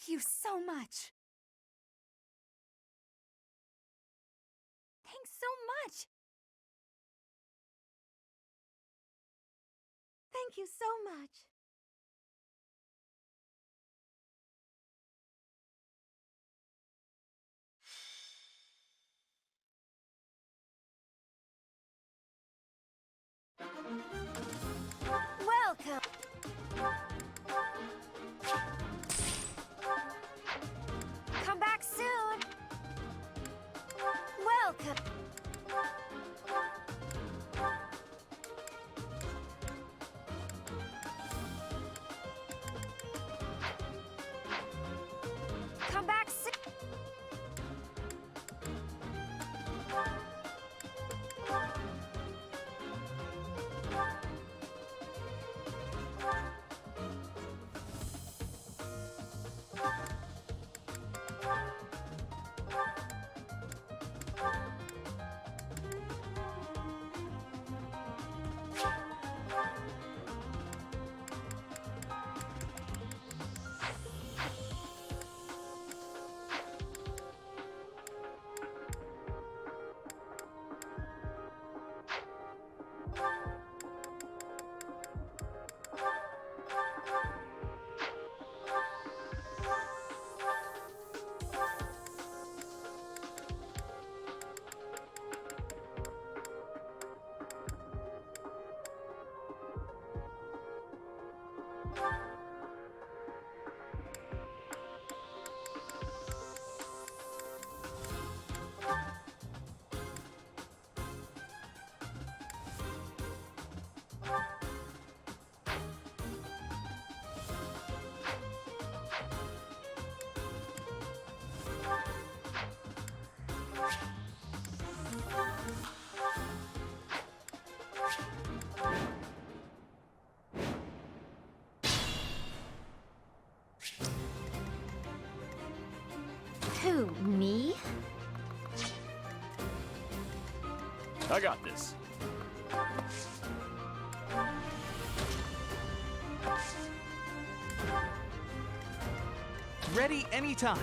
Thank you so much. Thanks so much. Thank you so much. Welcome. Come back soon. Welcome. Come back soon. Who, me? I got this. Ready anytime.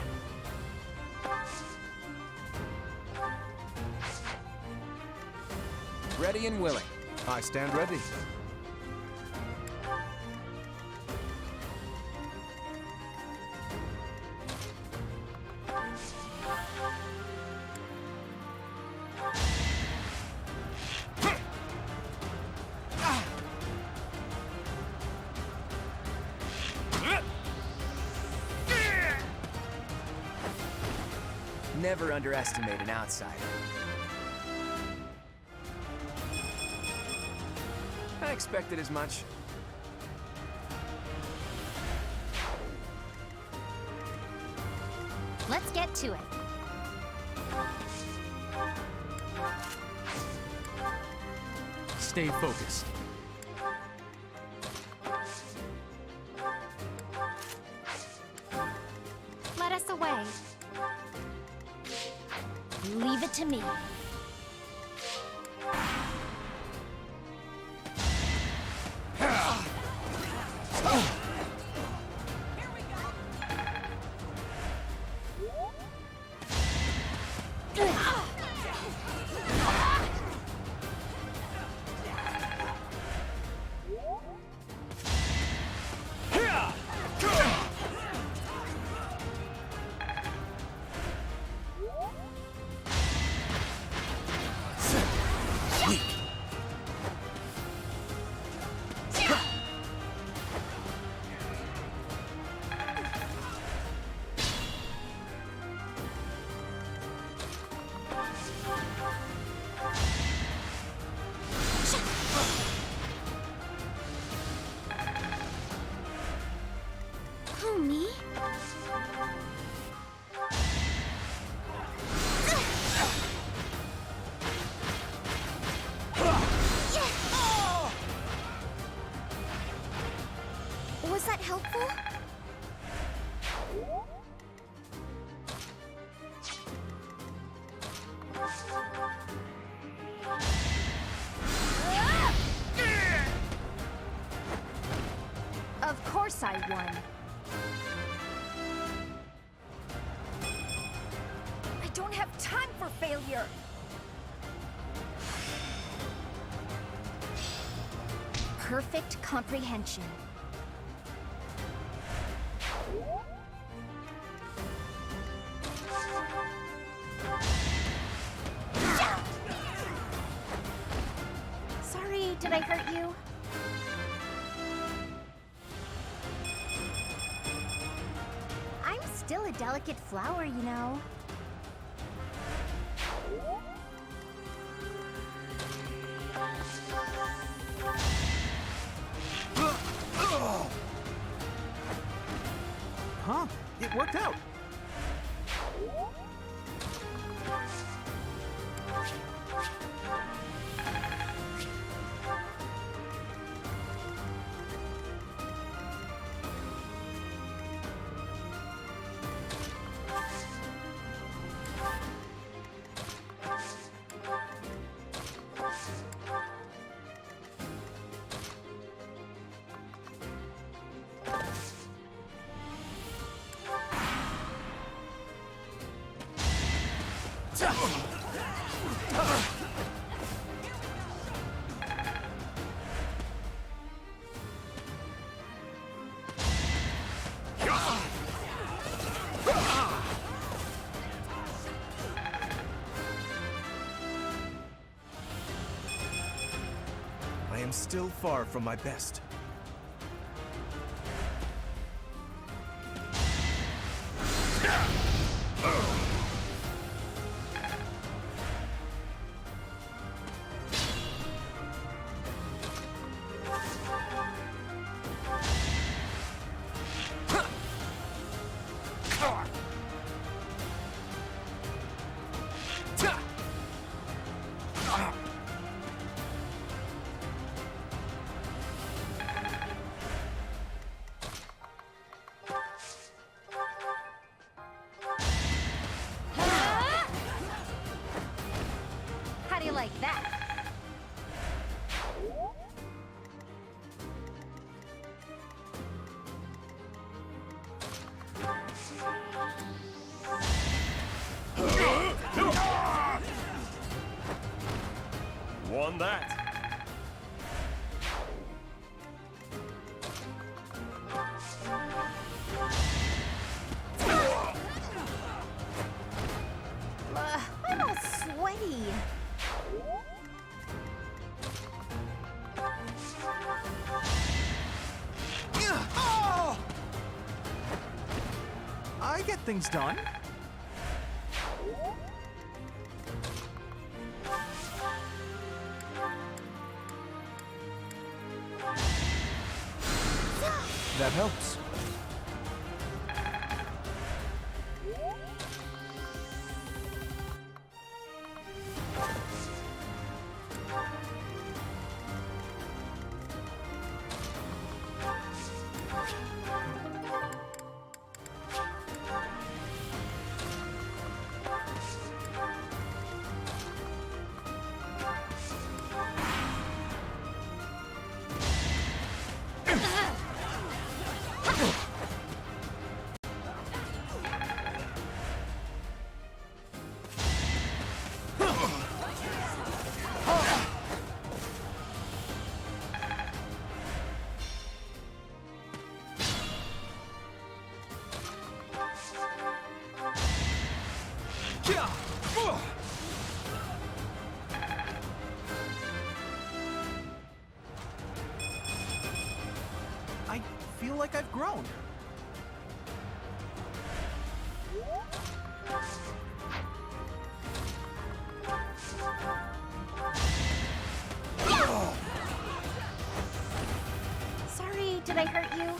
Ready and willing. I stand ready. Never underestimate an outsider. I expected as much. Let's get to it. Stay focused. Let us away. Leave it to me. Who, me? Was that helpful? Of course I won. don't have time for failure! Perfect comprehension. Sorry, did I hurt you? I'm still a delicate flower, you know. Huh? It worked out. I am still far from my best. How do you like that? Won that. I'm all sweaty. Oh! I get things done. That helps. I feel like I've grown. Sorry, did I hurt you?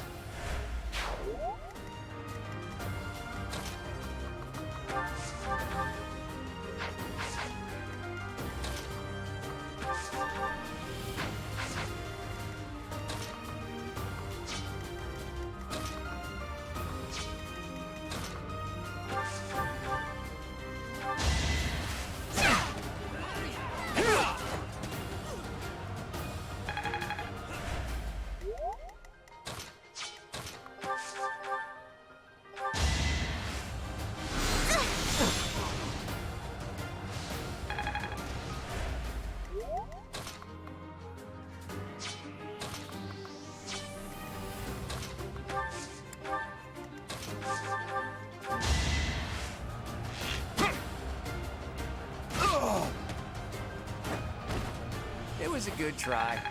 was a good try.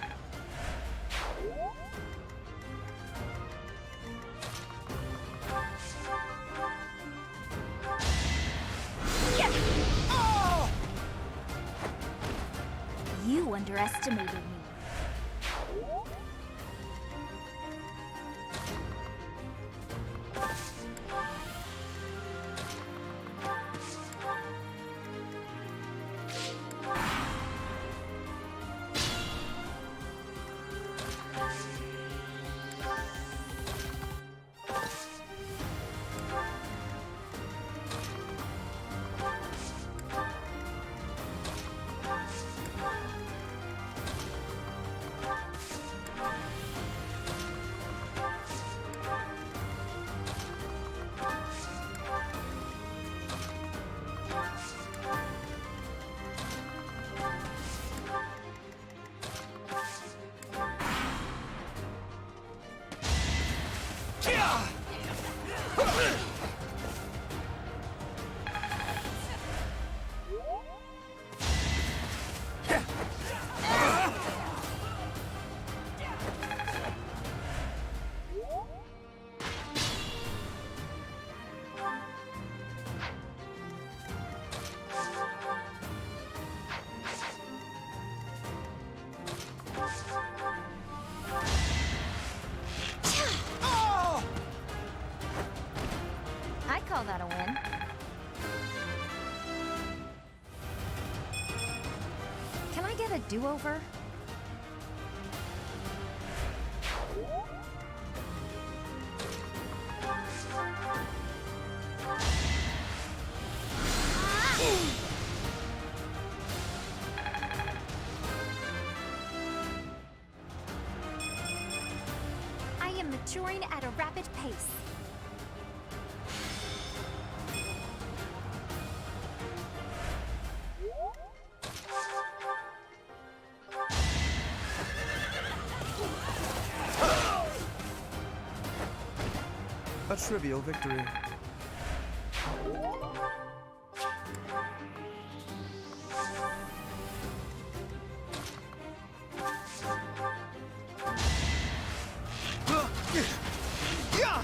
Oh! You underestimated me. I call that a win. Can I get a do-over? I am maturing at a rapid pace. A trivial victory. Yeah!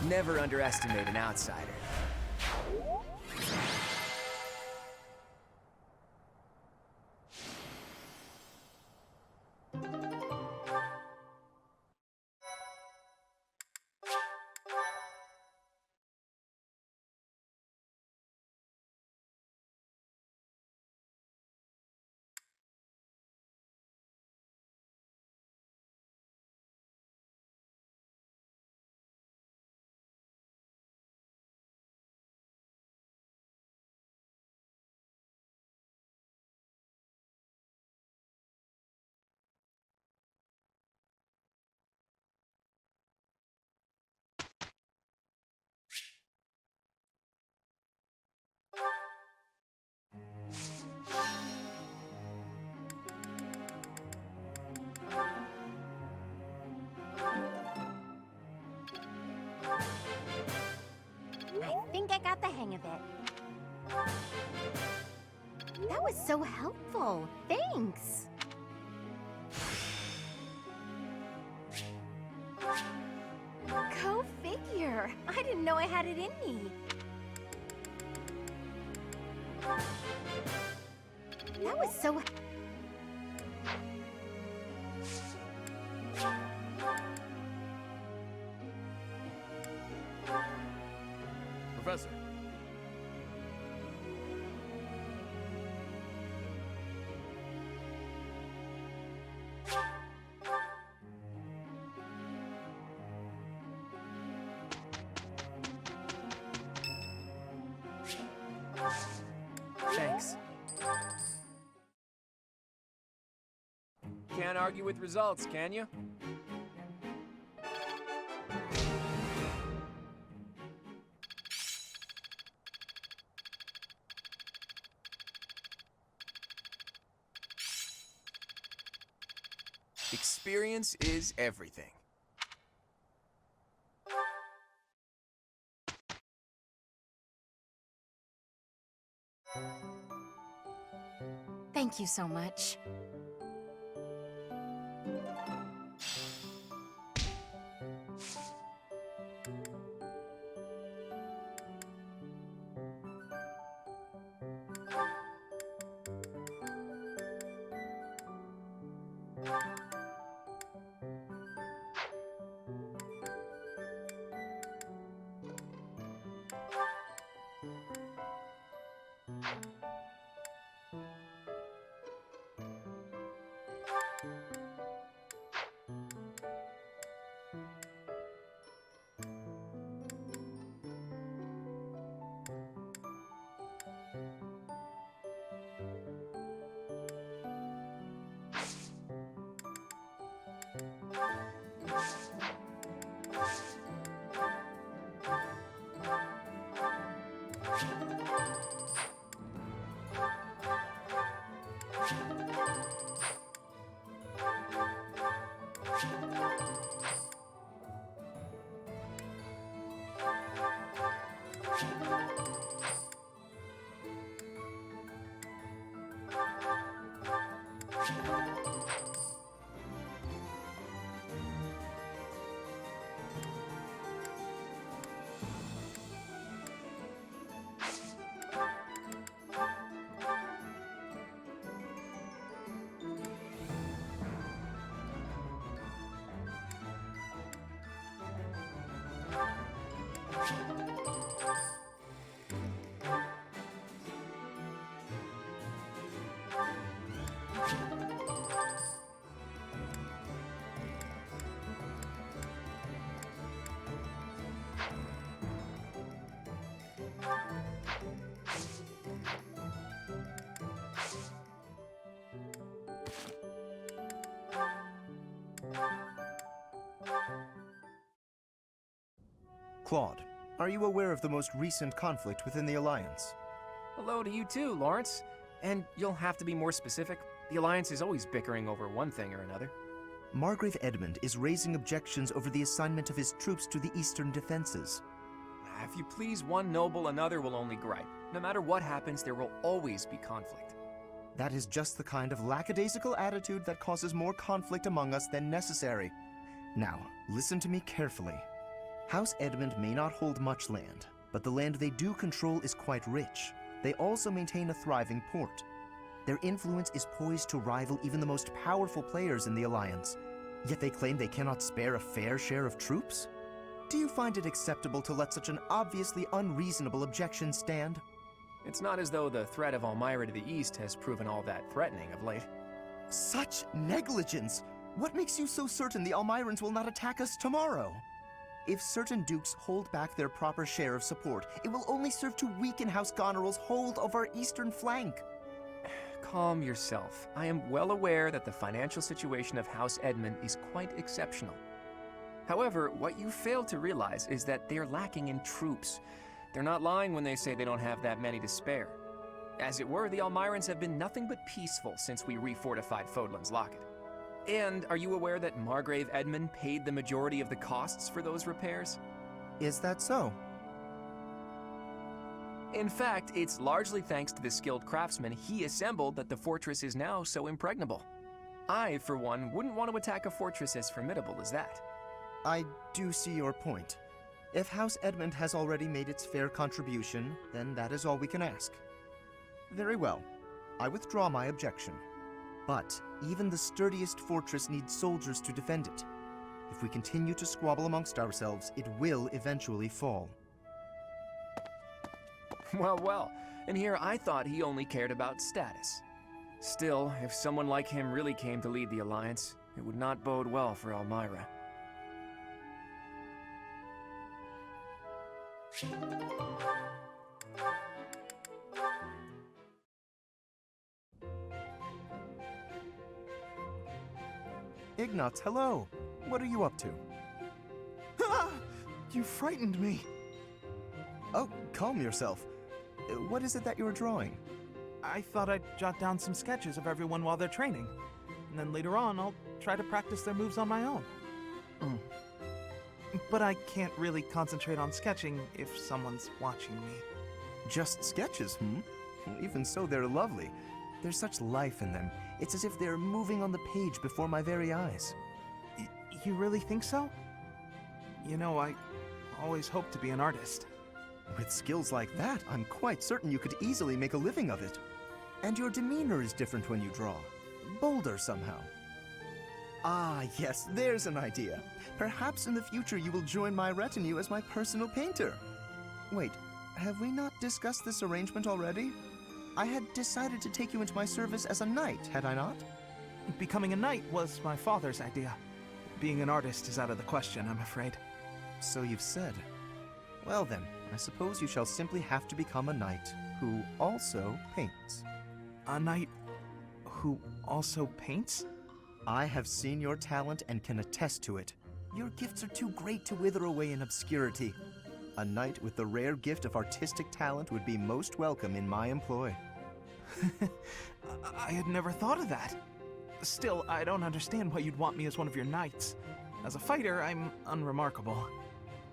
Never underestimate an outsider. I think I got the hang of it. That was so helpful. Thanks. Go figure. I didn't know I had it in me. That was so... Professor. Thanks. Can't argue with results, can you? Experience is everything. Thank you so much. Claude, are you aware of the most recent conflict within the Alliance? Hello to you too, Lawrence. And you'll have to be more specific. The Alliance is always bickering over one thing or another. Margrave Edmund is raising objections over the assignment of his troops to the Eastern defenses. If you please one noble, another will only gripe. No matter what happens, there will always be conflict. That is just the kind of lackadaisical attitude that causes more conflict among us than necessary. Now, listen to me carefully. House Edmund may not hold much land, but the land they do control is quite rich. They also maintain a thriving port. Their influence is poised to rival even the most powerful players in the Alliance, yet they claim they cannot spare a fair share of troops? Do you find it acceptable to let such an obviously unreasonable objection stand? It's not as though the threat of Elmira to the east has proven all that threatening of late. Such negligence! What makes you so certain the Almirans will not attack us tomorrow? If certain dukes hold back their proper share of support, it will only serve to weaken House Goneril's hold of our eastern flank. Calm yourself. I am well aware that the financial situation of House Edmund is quite exceptional. However, what you fail to realize is that they're lacking in troops. They're not lying when they say they don't have that many to spare. As it were, the Almirans have been nothing but peaceful since we refortified Fodlan's Locket. And are you aware that Margrave Edmund paid the majority of the costs for those repairs? Is that so? In fact, it's largely thanks to the skilled craftsmen he assembled that the fortress is now so impregnable. I, for one, wouldn't want to attack a fortress as formidable as that. I do see your point. If House Edmund has already made its fair contribution, then that is all we can ask. Very well. I withdraw my objection. But even the sturdiest fortress needs soldiers to defend it. If we continue to squabble amongst ourselves, it will eventually fall. Well, and here I thought he only cared about status. Still, if someone like him really came to lead the Alliance, it would not bode well for Elmira. Ignatz, hello. What are you up to? You frightened me. Oh, calm yourself. What is it that you're drawing? I thought I'd jot down some sketches of everyone while they're training. And then later on, I'll try to practice their moves on my own. But I can't really concentrate on sketching if someone's watching me. Just sketches, Even so, they're lovely. There's such life in them. It's as if they're moving on the page before my very eyes. You really think so? You know, I always hoped to be an artist. With skills like that, I'm quite certain you could easily make a living of it. And your demeanor is different when you draw. Bolder somehow. Ah, yes, there's an idea. Perhaps in the future you will join my retinue as my personal painter. Wait, have we not discussed this arrangement already? I had decided to take you into my service as a knight, had I not? Becoming a knight was my father's idea. Being an artist is out of the question, I'm afraid. So you've said. Well then, I suppose you shall simply have to become a knight who also paints. A knight who also paints? I have seen your talent and can attest to it. Your gifts are too great to wither away in obscurity. A knight with the rare gift of artistic talent would be most welcome in my employ. I had never thought of that. Still, I don't understand why you'd want me as one of your knights. As a fighter, I'm unremarkable.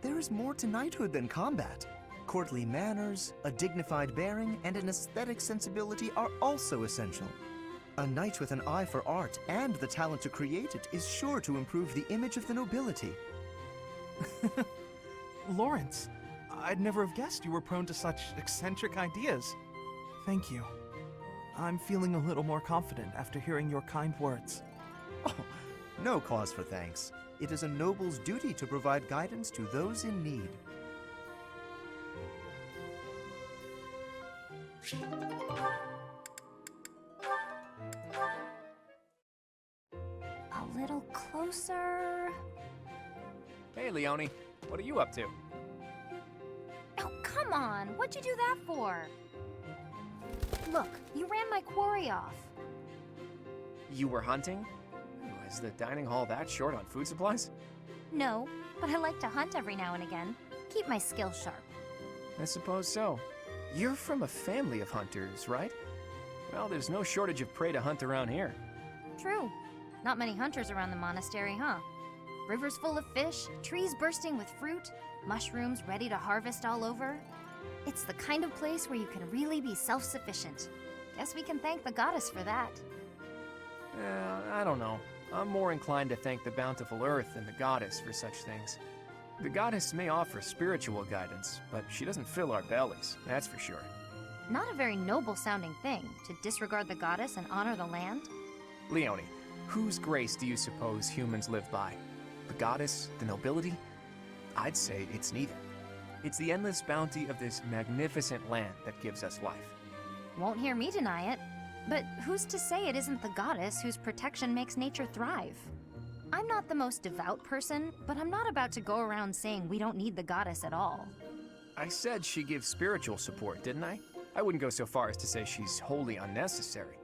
There is more to knighthood than combat. Courtly manners, a dignified bearing, and an aesthetic sensibility are also essential. A knight with an eye for art and the talent to create it is sure to improve the image of the nobility. Lawrence, I'd never have guessed you were prone to such eccentric ideas. Thank you. I'm feeling a little more confident after hearing your kind words. Oh, no cause for thanks. It is a noble's duty to provide guidance to those in need. A little closer. Hey, Leone, what are you up to? Oh, come on. What'd you do that for? Look, you ran my quarry off. You were hunting? Ooh, is the dining hall that short on food supplies? No, but I like to hunt every now and again. Keep my skills sharp. I suppose so. You're from a family of hunters, right? Well, there's no shortage of prey to hunt around here. True. Not many hunters around the monastery, huh? Rivers full of fish, trees bursting with fruit, mushrooms ready to harvest all over. It's the kind of place where you can really be self-sufficient. Guess we can thank the goddess for that. I don't know. I'm more inclined to thank the bountiful earth and the goddess for such things. The goddess may offer spiritual guidance, but she doesn't fill our bellies, that's for sure. Not a very noble-sounding thing, to disregard the goddess and honor the land. Leone, whose grace do you suppose humans live by? The goddess? The nobility? I'd say it's neither. It's the endless bounty of this magnificent land that gives us life. Won't hear me deny it. But who's to say it isn't the goddess whose protection makes nature thrive? I'm not the most devout person, but I'm not about to go around saying we don't need the goddess at all. I said she gives spiritual support, didn't I? I wouldn't go so far as to say she's wholly unnecessary.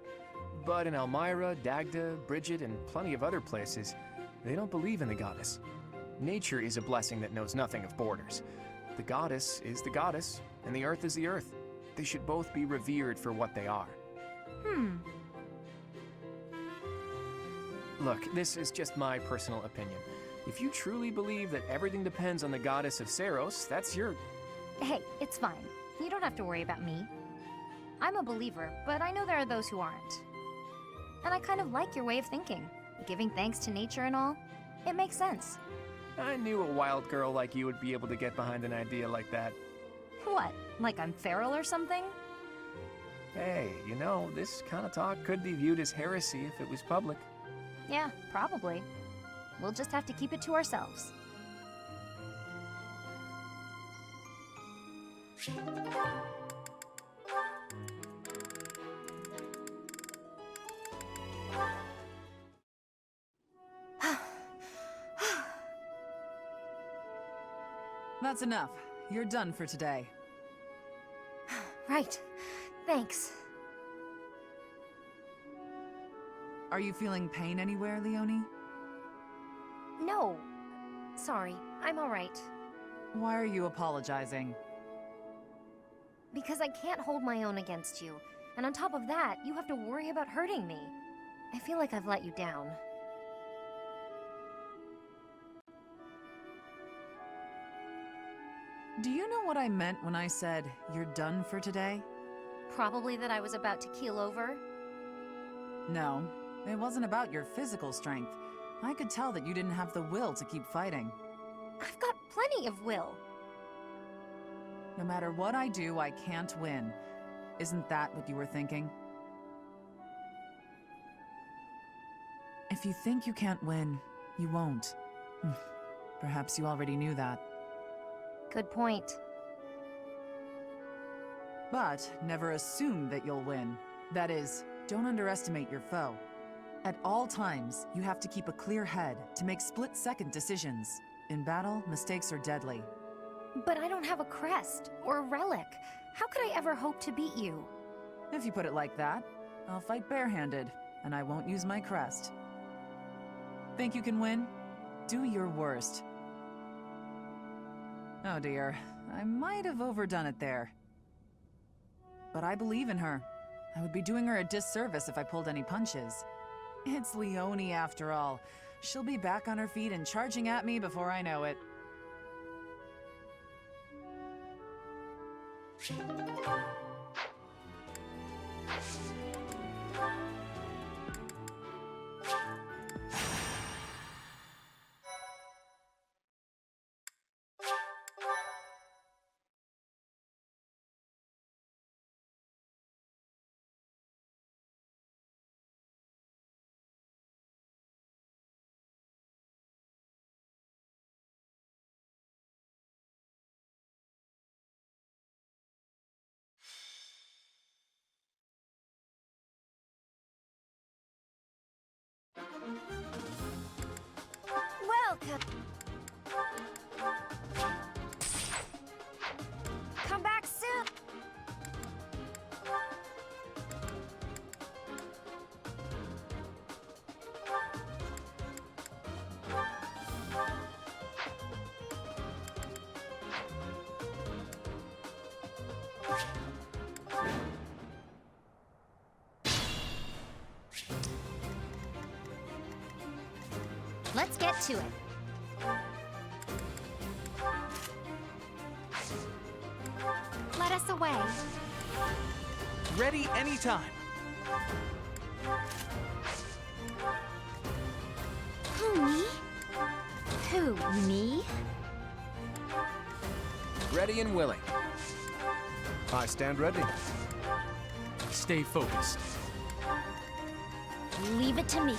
But in Elmira, Dagda, Bridget, and plenty of other places, they don't believe in the goddess. Nature is a blessing that knows nothing of borders. The goddess is the goddess, and the earth is the earth. They should both be revered for what they are. Look, this is just my personal opinion. If you truly believe that everything depends on the goddess of Saros, that's your... Hey, it's fine. You don't have to worry about me. I'm a believer, but I know there are those who aren't. And I kind of like your way of thinking. Giving thanks to nature and all. It makes sense. I knew a wild girl like you would be able to get behind an idea like that. What? Like I'm feral or something? Hey, you know, this kind of talk could be viewed as heresy if it was public. Yeah, probably. We'll just have to keep it to ourselves. That's enough. You're done for today. Right. Thanks. Are you feeling pain anywhere, Leonie? No. Sorry, I'm alright. Why are you apologizing? Because I can't hold my own against you. And on top of that, you have to worry about hurting me. I feel like I've let you down. Do you know what I meant when I said, you're done for today? Probably that I was about to keel over. No, it wasn't about your physical strength. I could tell that you didn't have the will to keep fighting. I've got plenty of will. No matter what I do, I can't win. Isn't that what you were thinking? If you think you can't win, you won't. Perhaps you already knew that. Good point. But never assume that you'll win. That is, don't underestimate your foe. At all times, you have to keep a clear head to make split-second decisions. In battle, mistakes are deadly. But I don't have a crest or a relic. How could I ever hope to beat you? If you put it like that, I'll fight barehanded, and I won't use my crest. Think you can win? Do your worst. Oh dear, I might have overdone it there. But I believe in her. I would be doing her a disservice if I pulled any punches. It's Leonie after all. She'll be back on her feet and charging at me before I know it. Welcome! Come back soon! Let's get to it. Let us away. Ready anytime. Who, me? Who, me? Ready and willing. I stand ready. Stay focused. Leave it to me.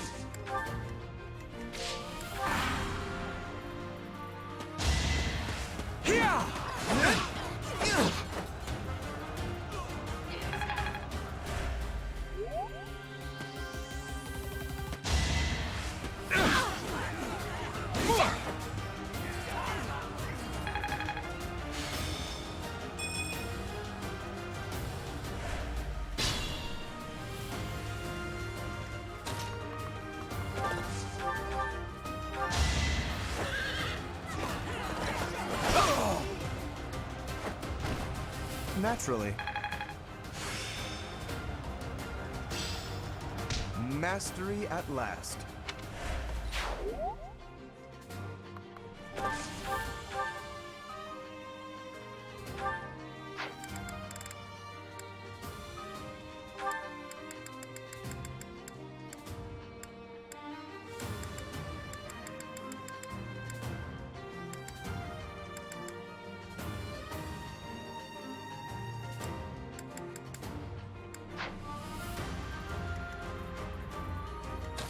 Naturally. Mastery at last.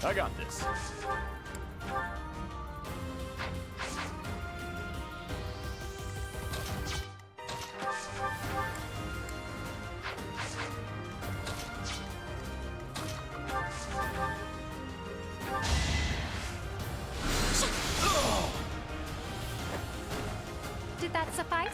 I got this. Did that suffice?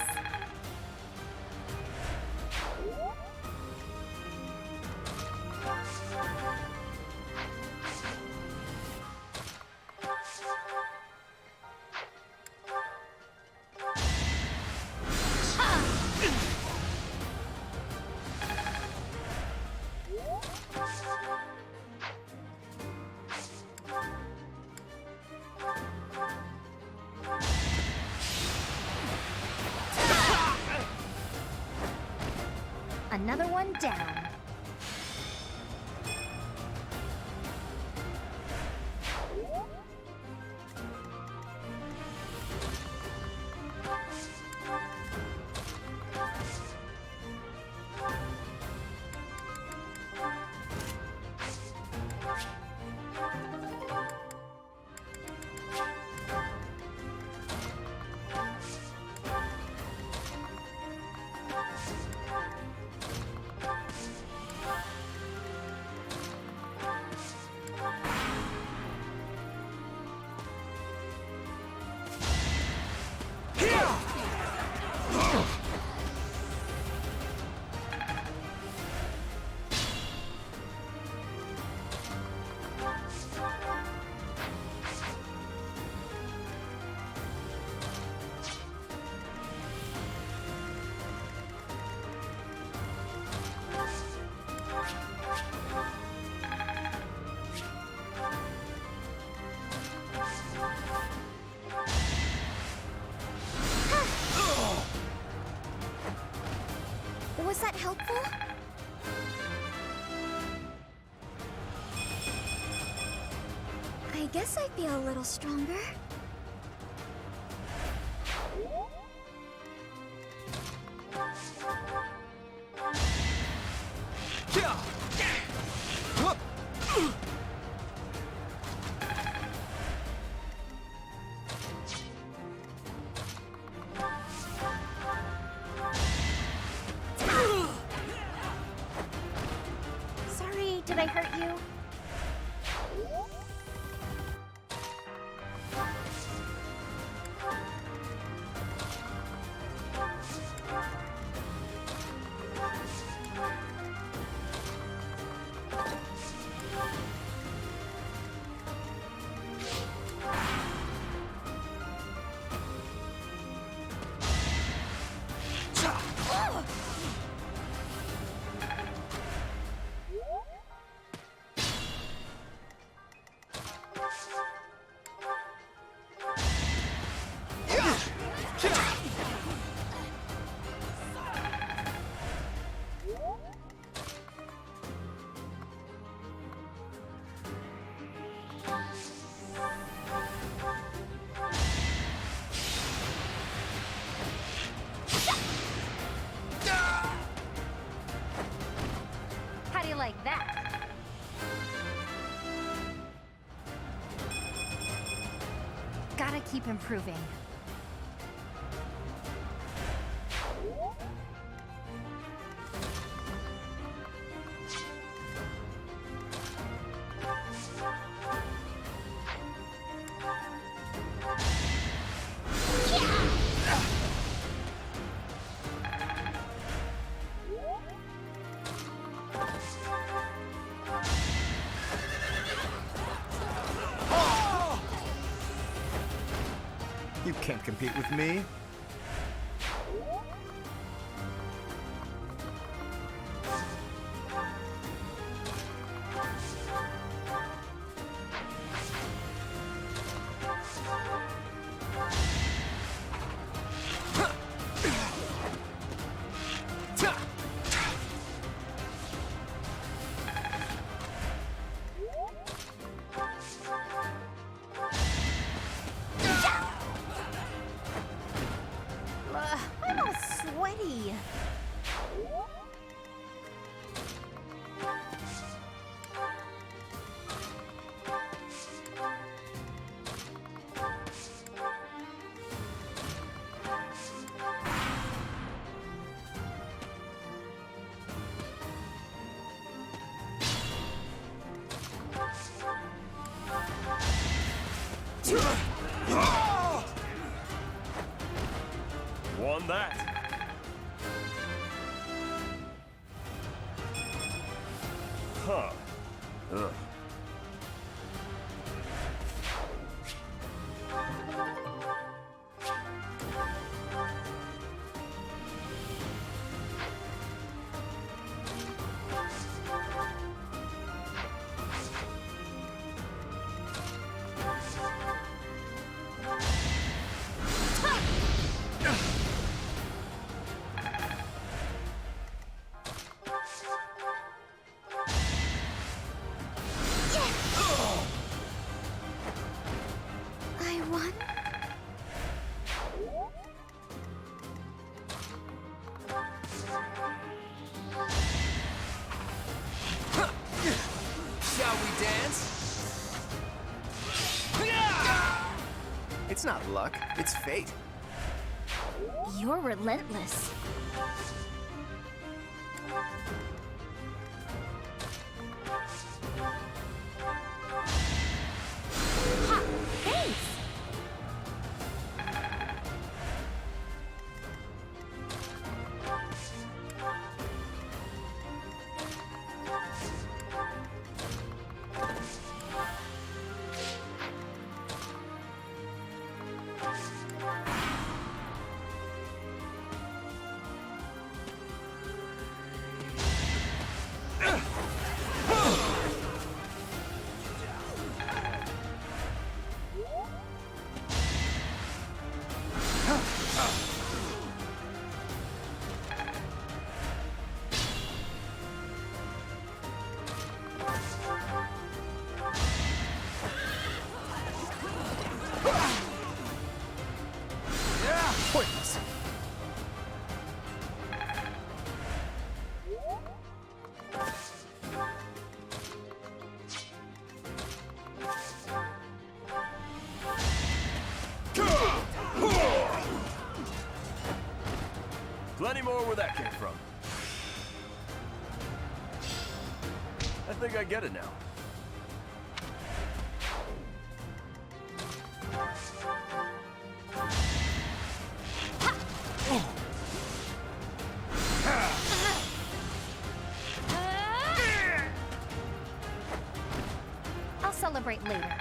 Another one down. Was that helpful? I guess I feel a little stronger. Sorry, did I hurt you? How do you like that? Gotta keep improving. You can't compete with me. I'm all sweaty. Won that. Huh. Ugh. I won? Shall we dance? It's not luck, it's fate. You're relentless. Ha! Thanks! Pointless. Plenty more where that came from. I think I get it now. I'll celebrate later.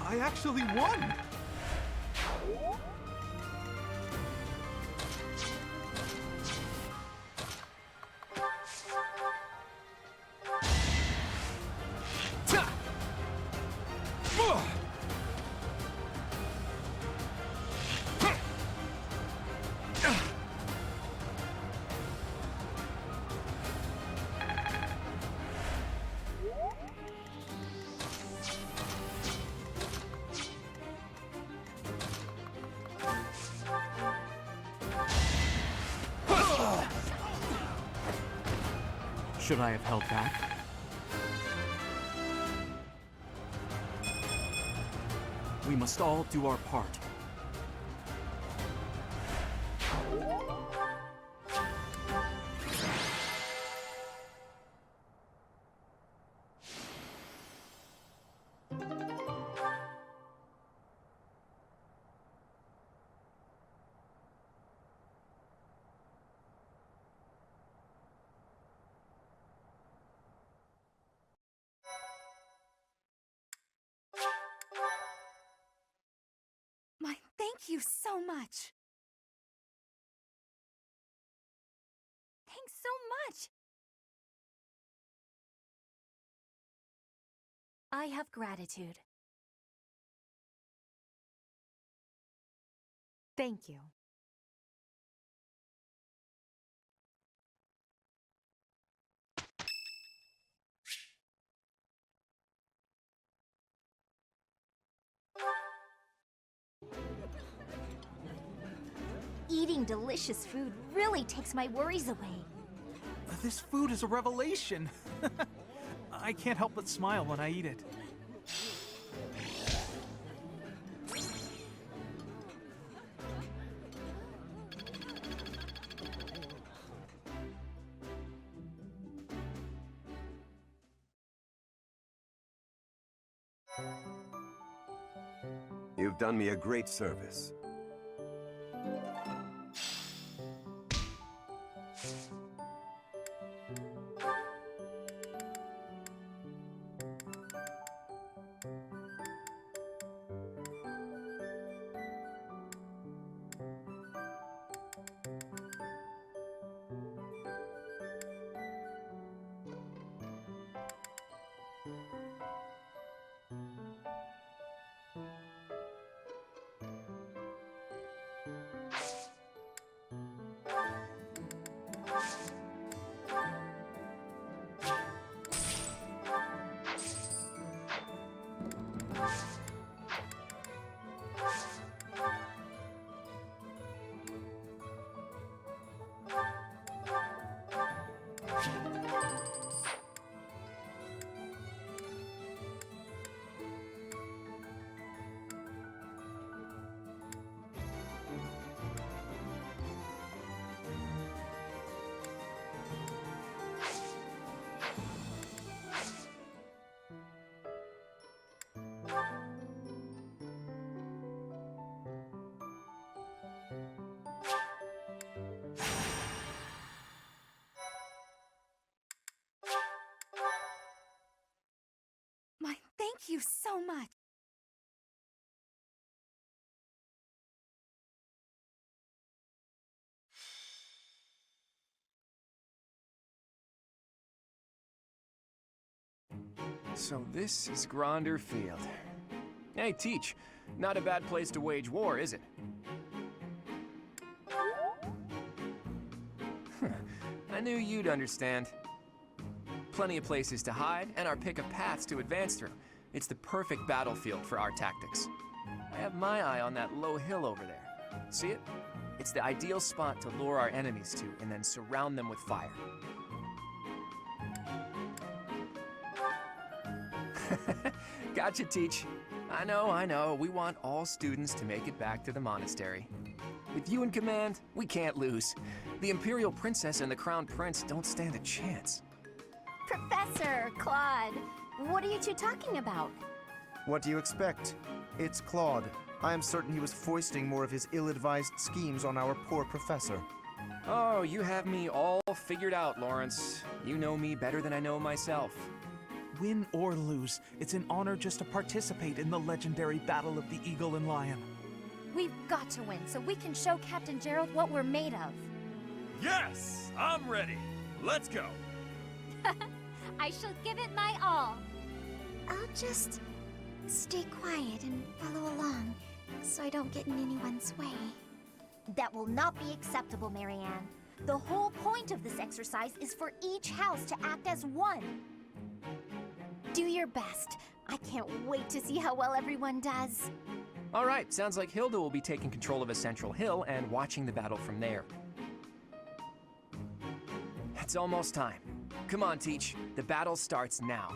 I actually won! Should I have held back? We must all do our part. My thank you so much. Thanks so much. I have gratitude. Thank you. Eating delicious food really takes my worries away. This food is a revelation. I can't help but smile when I eat it. You've done me a great service. My, thank you so much. So this is Gronder Field. Hey, Teach. Not a bad place to wage war, is it? I knew you'd understand. Plenty of places to hide, and our pick of paths to advance through. It's the perfect battlefield for our tactics. I have my eye on that low hill over there. See it? It's the ideal spot to lure our enemies to, and then surround them with fire. Gotcha, Teach. I know. We want all students to make it back to the monastery. With you in command, we can't lose. The Imperial Princess and the Crown Prince don't stand a chance. Professor, Claude, what are you two talking about? What do you expect? It's Claude. I am certain he was foisting more of his ill-advised schemes on our poor professor. Oh, you have me all figured out, Lawrence. You know me better than I know myself. Win or lose, it's an honor just to participate in the legendary Battle of the Eagle and Lion. We've got to win so we can show Captain Gerald what we're made of. Yes! I'm ready. Let's go. I shall give it my all. I'll just stay quiet and follow along so I don't get in anyone's way. That will not be acceptable, Marianne. The whole point of this exercise is for each house to act as one. Do your best. I can't wait to see how well everyone does. All right, sounds like Hilda will be taking control of a central hill and watching the battle from there. It's almost time. Come on, Teach. The battle starts now.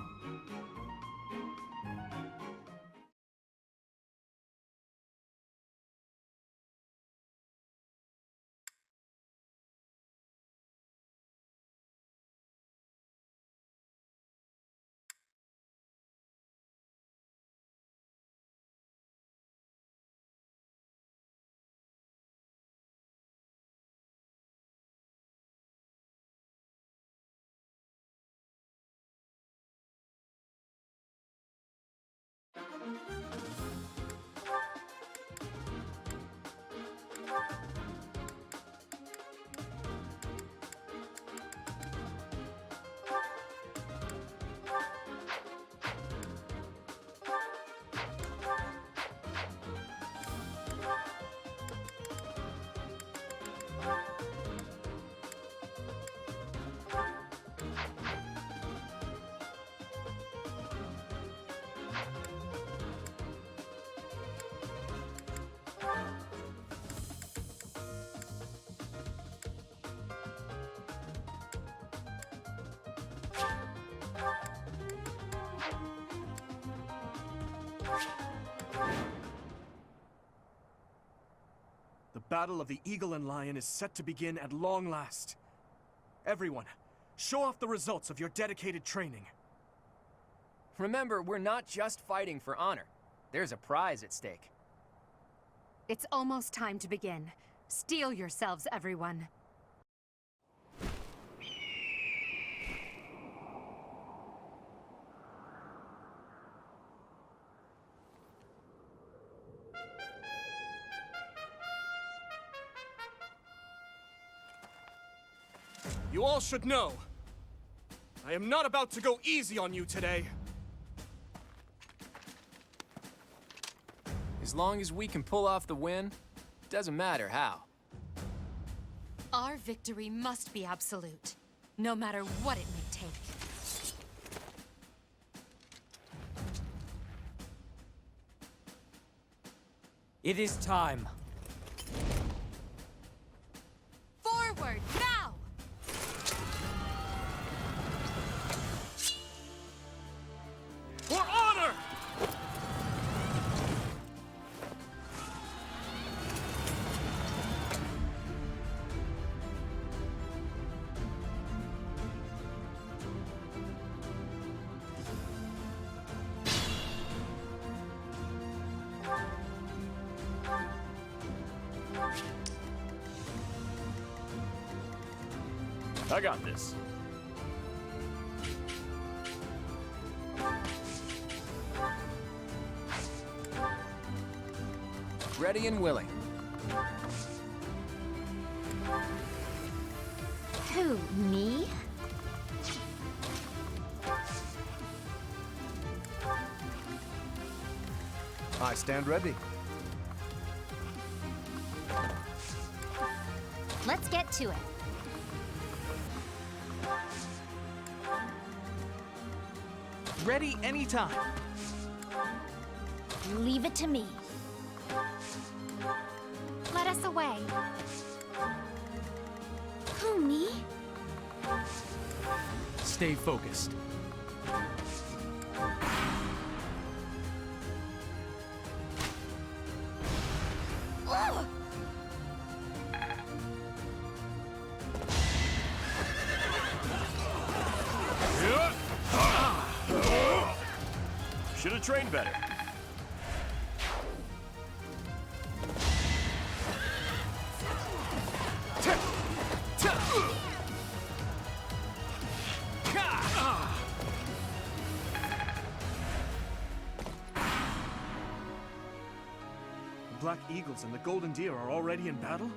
Battle of the Eagle and Lion is set to begin at long last. Everyone, show off the results of your dedicated training. Remember, we're not just fighting for honor. There's a prize at stake. It's almost time to begin. Steel yourselves, everyone. You all should know, I am not about to go easy on you today. As long as we can pull off the win, doesn't matter how. Our victory must be absolute, no matter what it may take. It is time. Forward, now! For honor! I got this. Ready and willing. Who, me? I stand ready. Let's get to it. Ready anytime. Leave it to me. Let us away. Who, me? Stay focused. Ugh! Should have trained better. The Black Eagles and the Golden Deer are already in battle?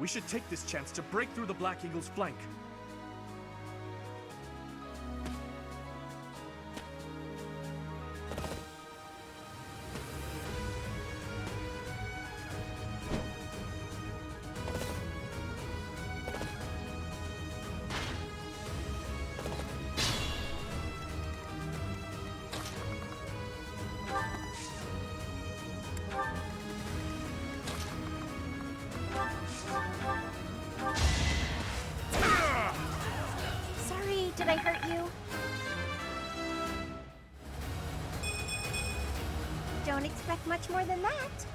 We should take this chance to break through the Black Eagle's flank. Sorry, did I hurt you? Don't expect much more than that.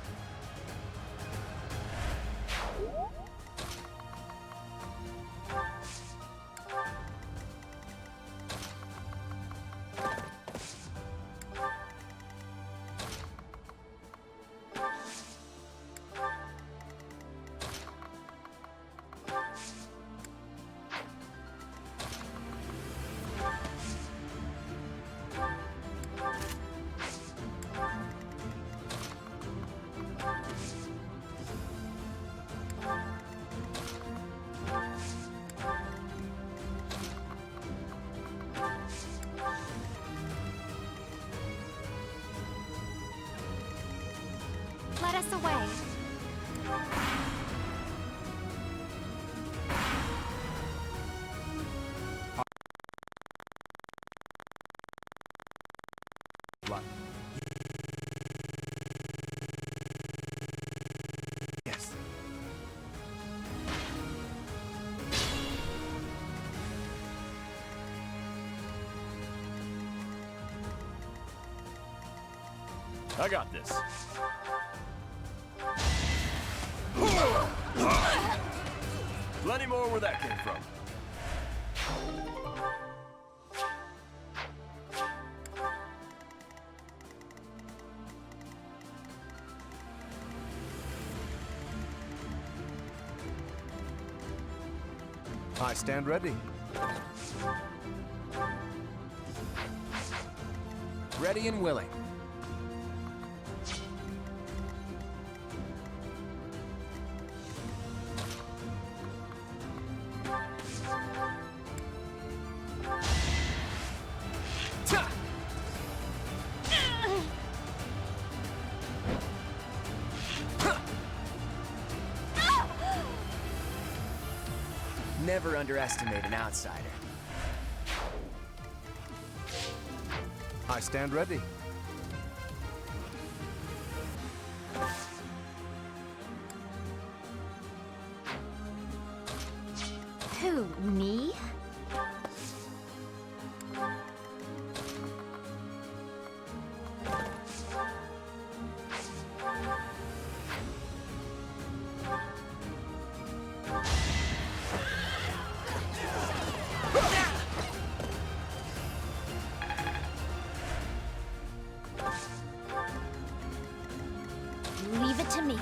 Let us away. What? Yes. I got this. plenty more where that came from. I stand ready. Ready and willing. Never underestimate an outsider. I stand ready. Who, me? Leave it to me.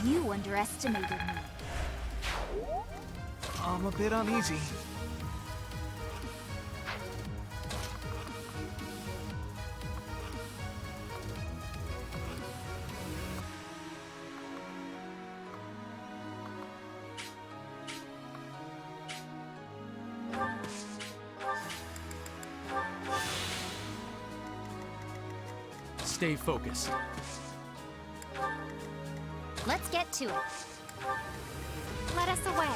You underestimated me. I'm a bit uneasy. Stay focused. Let's get to it. Let us away.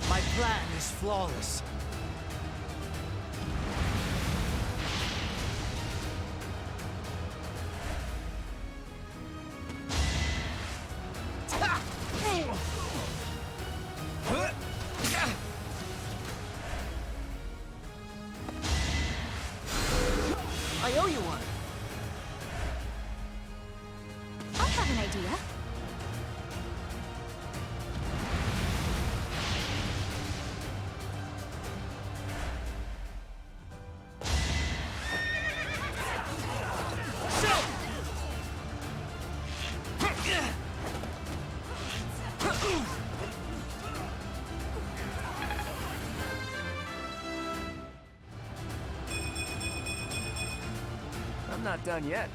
My plan is flawless. I owe you one. I have an idea. I'm not done yet.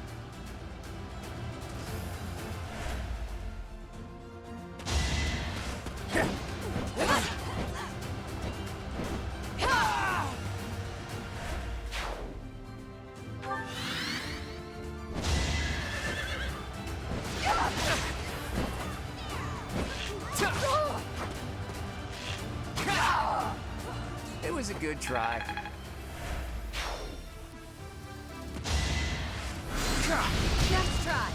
It was a good try. Next try.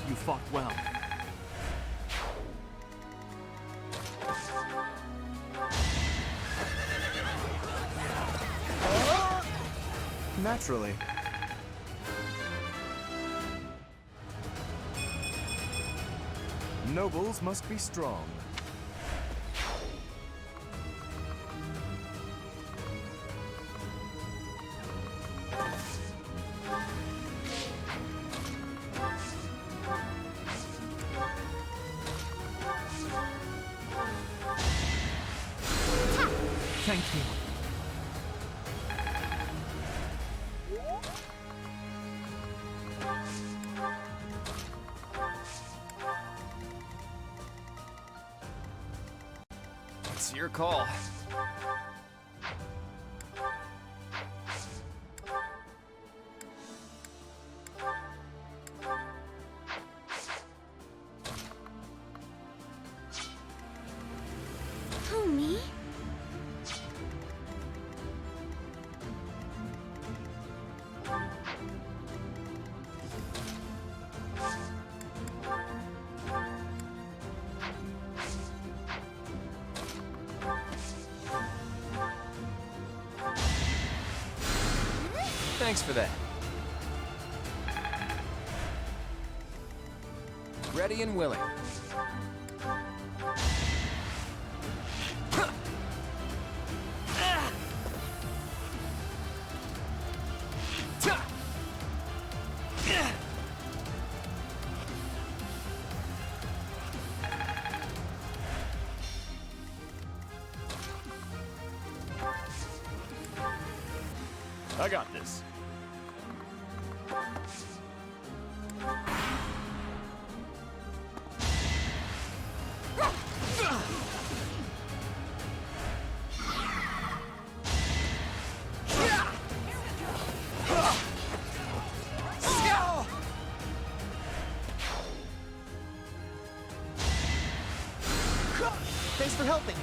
You fought well. Naturally. Nobles must be strong. Thank you. It's your call. Who, me? Thanks for that. Ready and willing. I got this. Thanks for helping.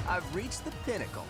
I've reached the pinnacle.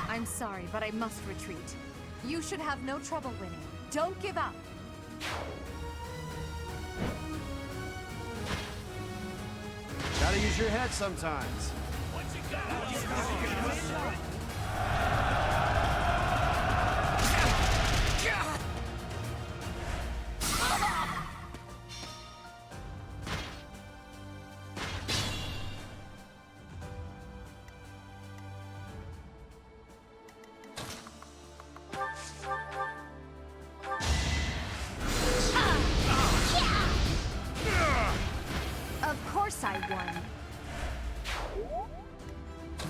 I'm sorry, but I must retreat. You should have no trouble winning. Don't give up. Gotta use your head sometimes. Of course I won.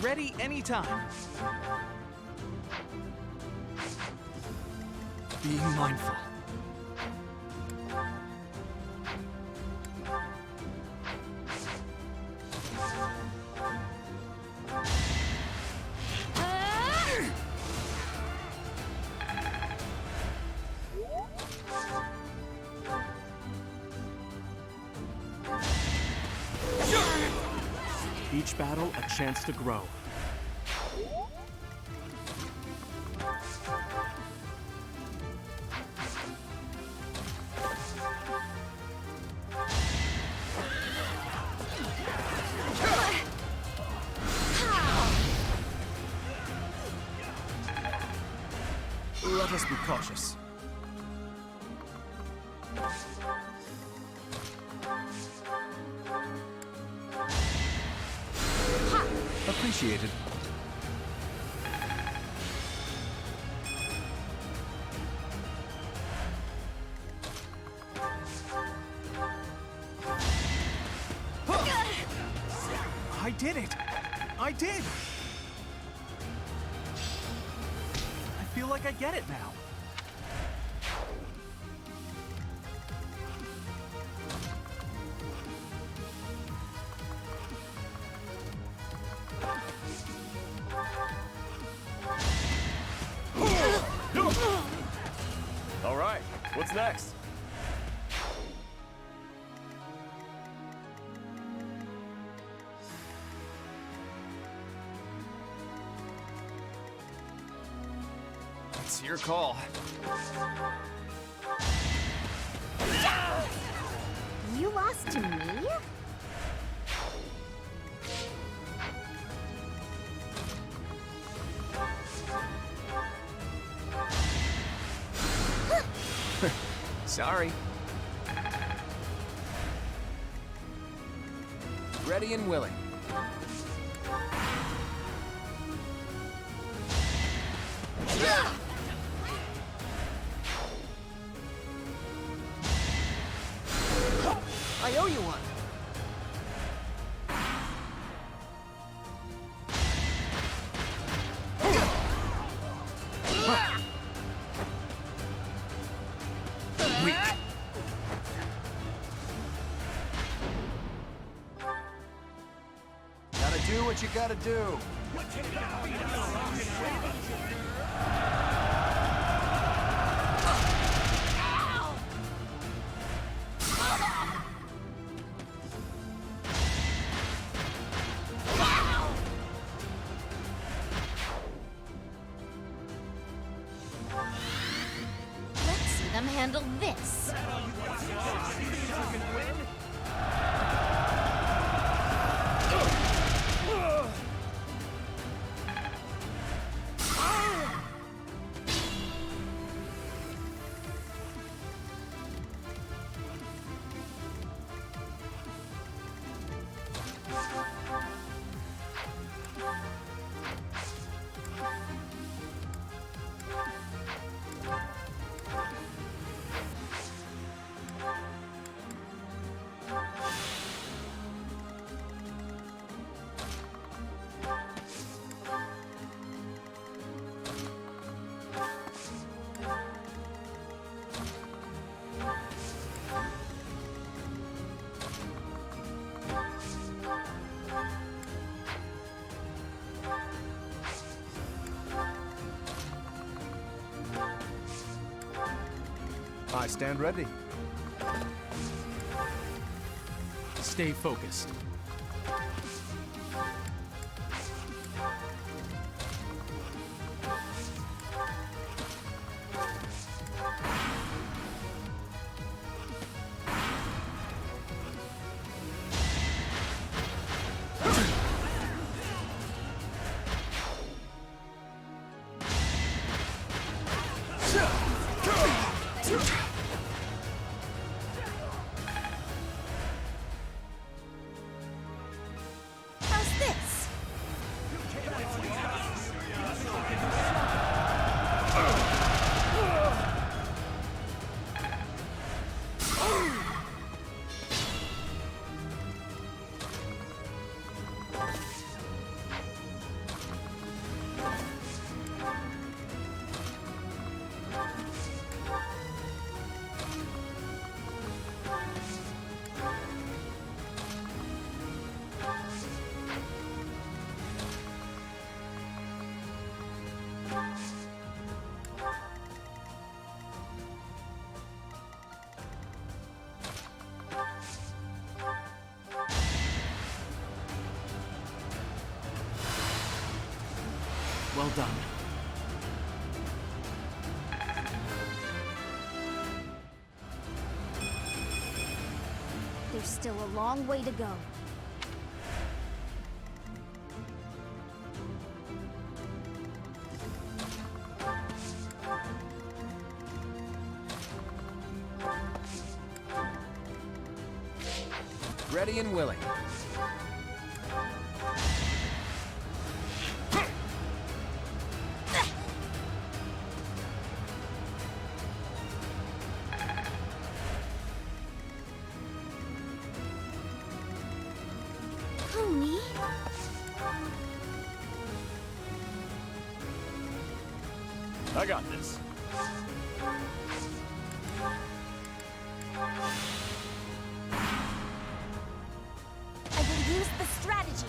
Ready anytime. Being mindful. Each battle, a chance to grow. Let us be cautious. Appreciated. I did it! I did! feel like I get it now. All right, what's next? It's your call. You lost to me? Sorry. Ready and willing. I owe you one. Weak. Gotta do what you gotta do. Let's see them handle this. I stand ready. Stay focused. How's this? Well done. There's still a long way to go. Ready and willing. I got this. I will use the strategy.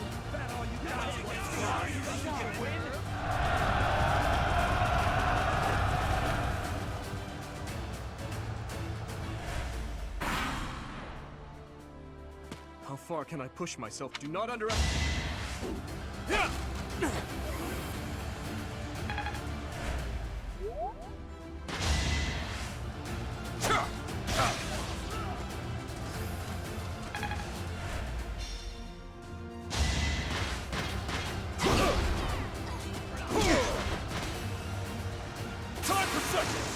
How far can I push myself? Do not underestimate. Time for seconds!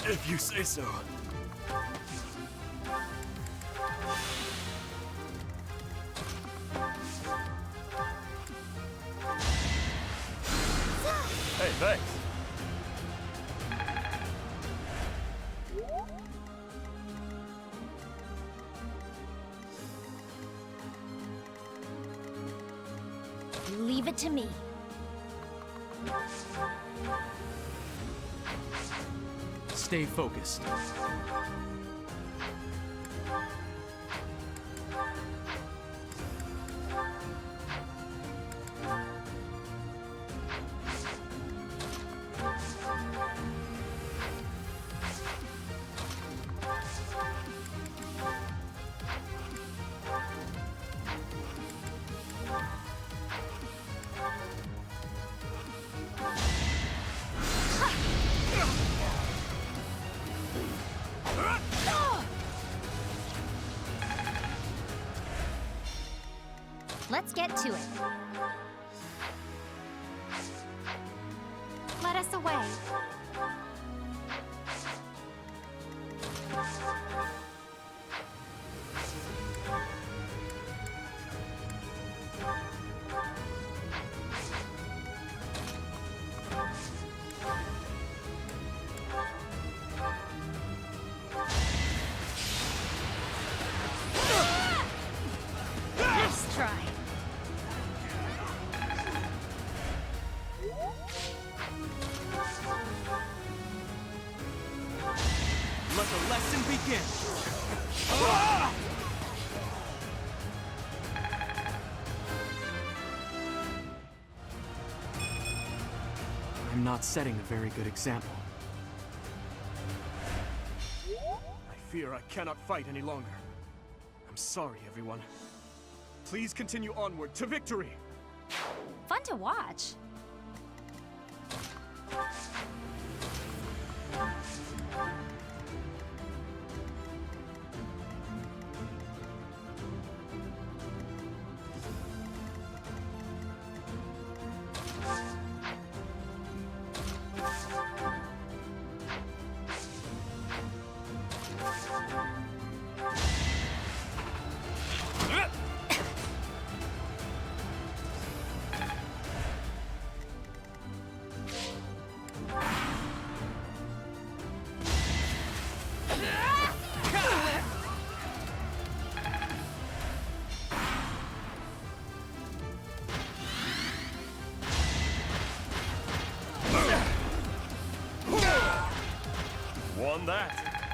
If you say so. Hey, thanks. Leave it to me. Stay focused. Let's get to it. Let us away. Nice try. Let the lesson begin. I'm not setting a very good example. I fear I cannot fight any longer. I'm sorry, everyone. Please continue onward to victory! Fun to watch. Won that.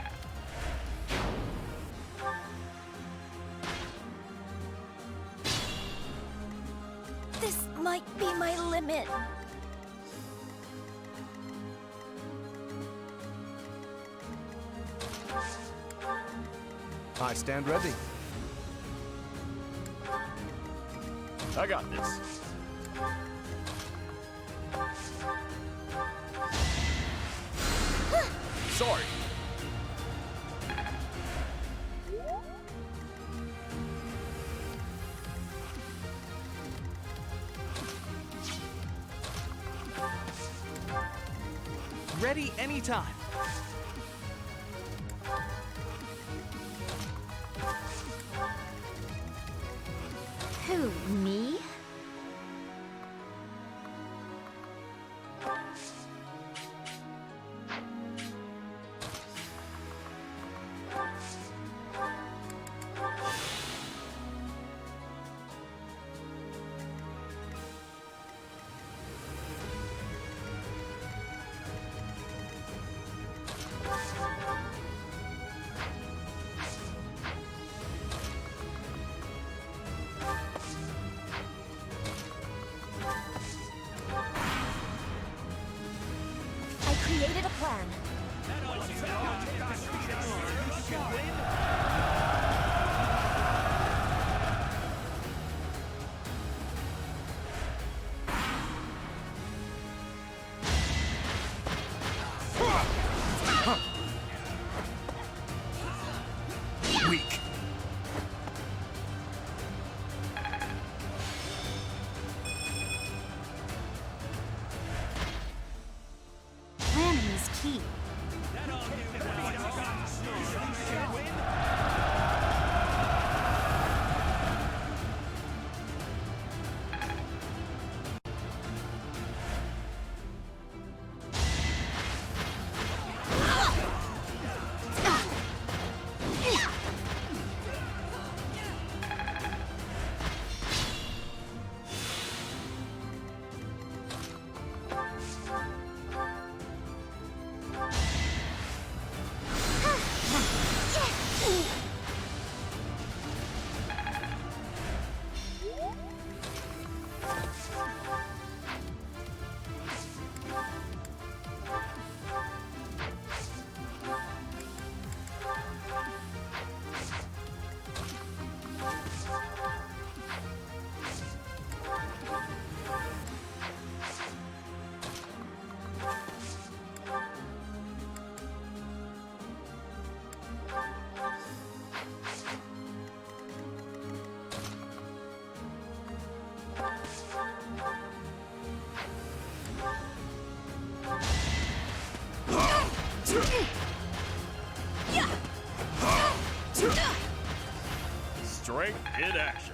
This might be my limit. I stand ready. I got this. Sorry. Ready anytime. Who, me? plan. Weak. Planning is key. Strength in action.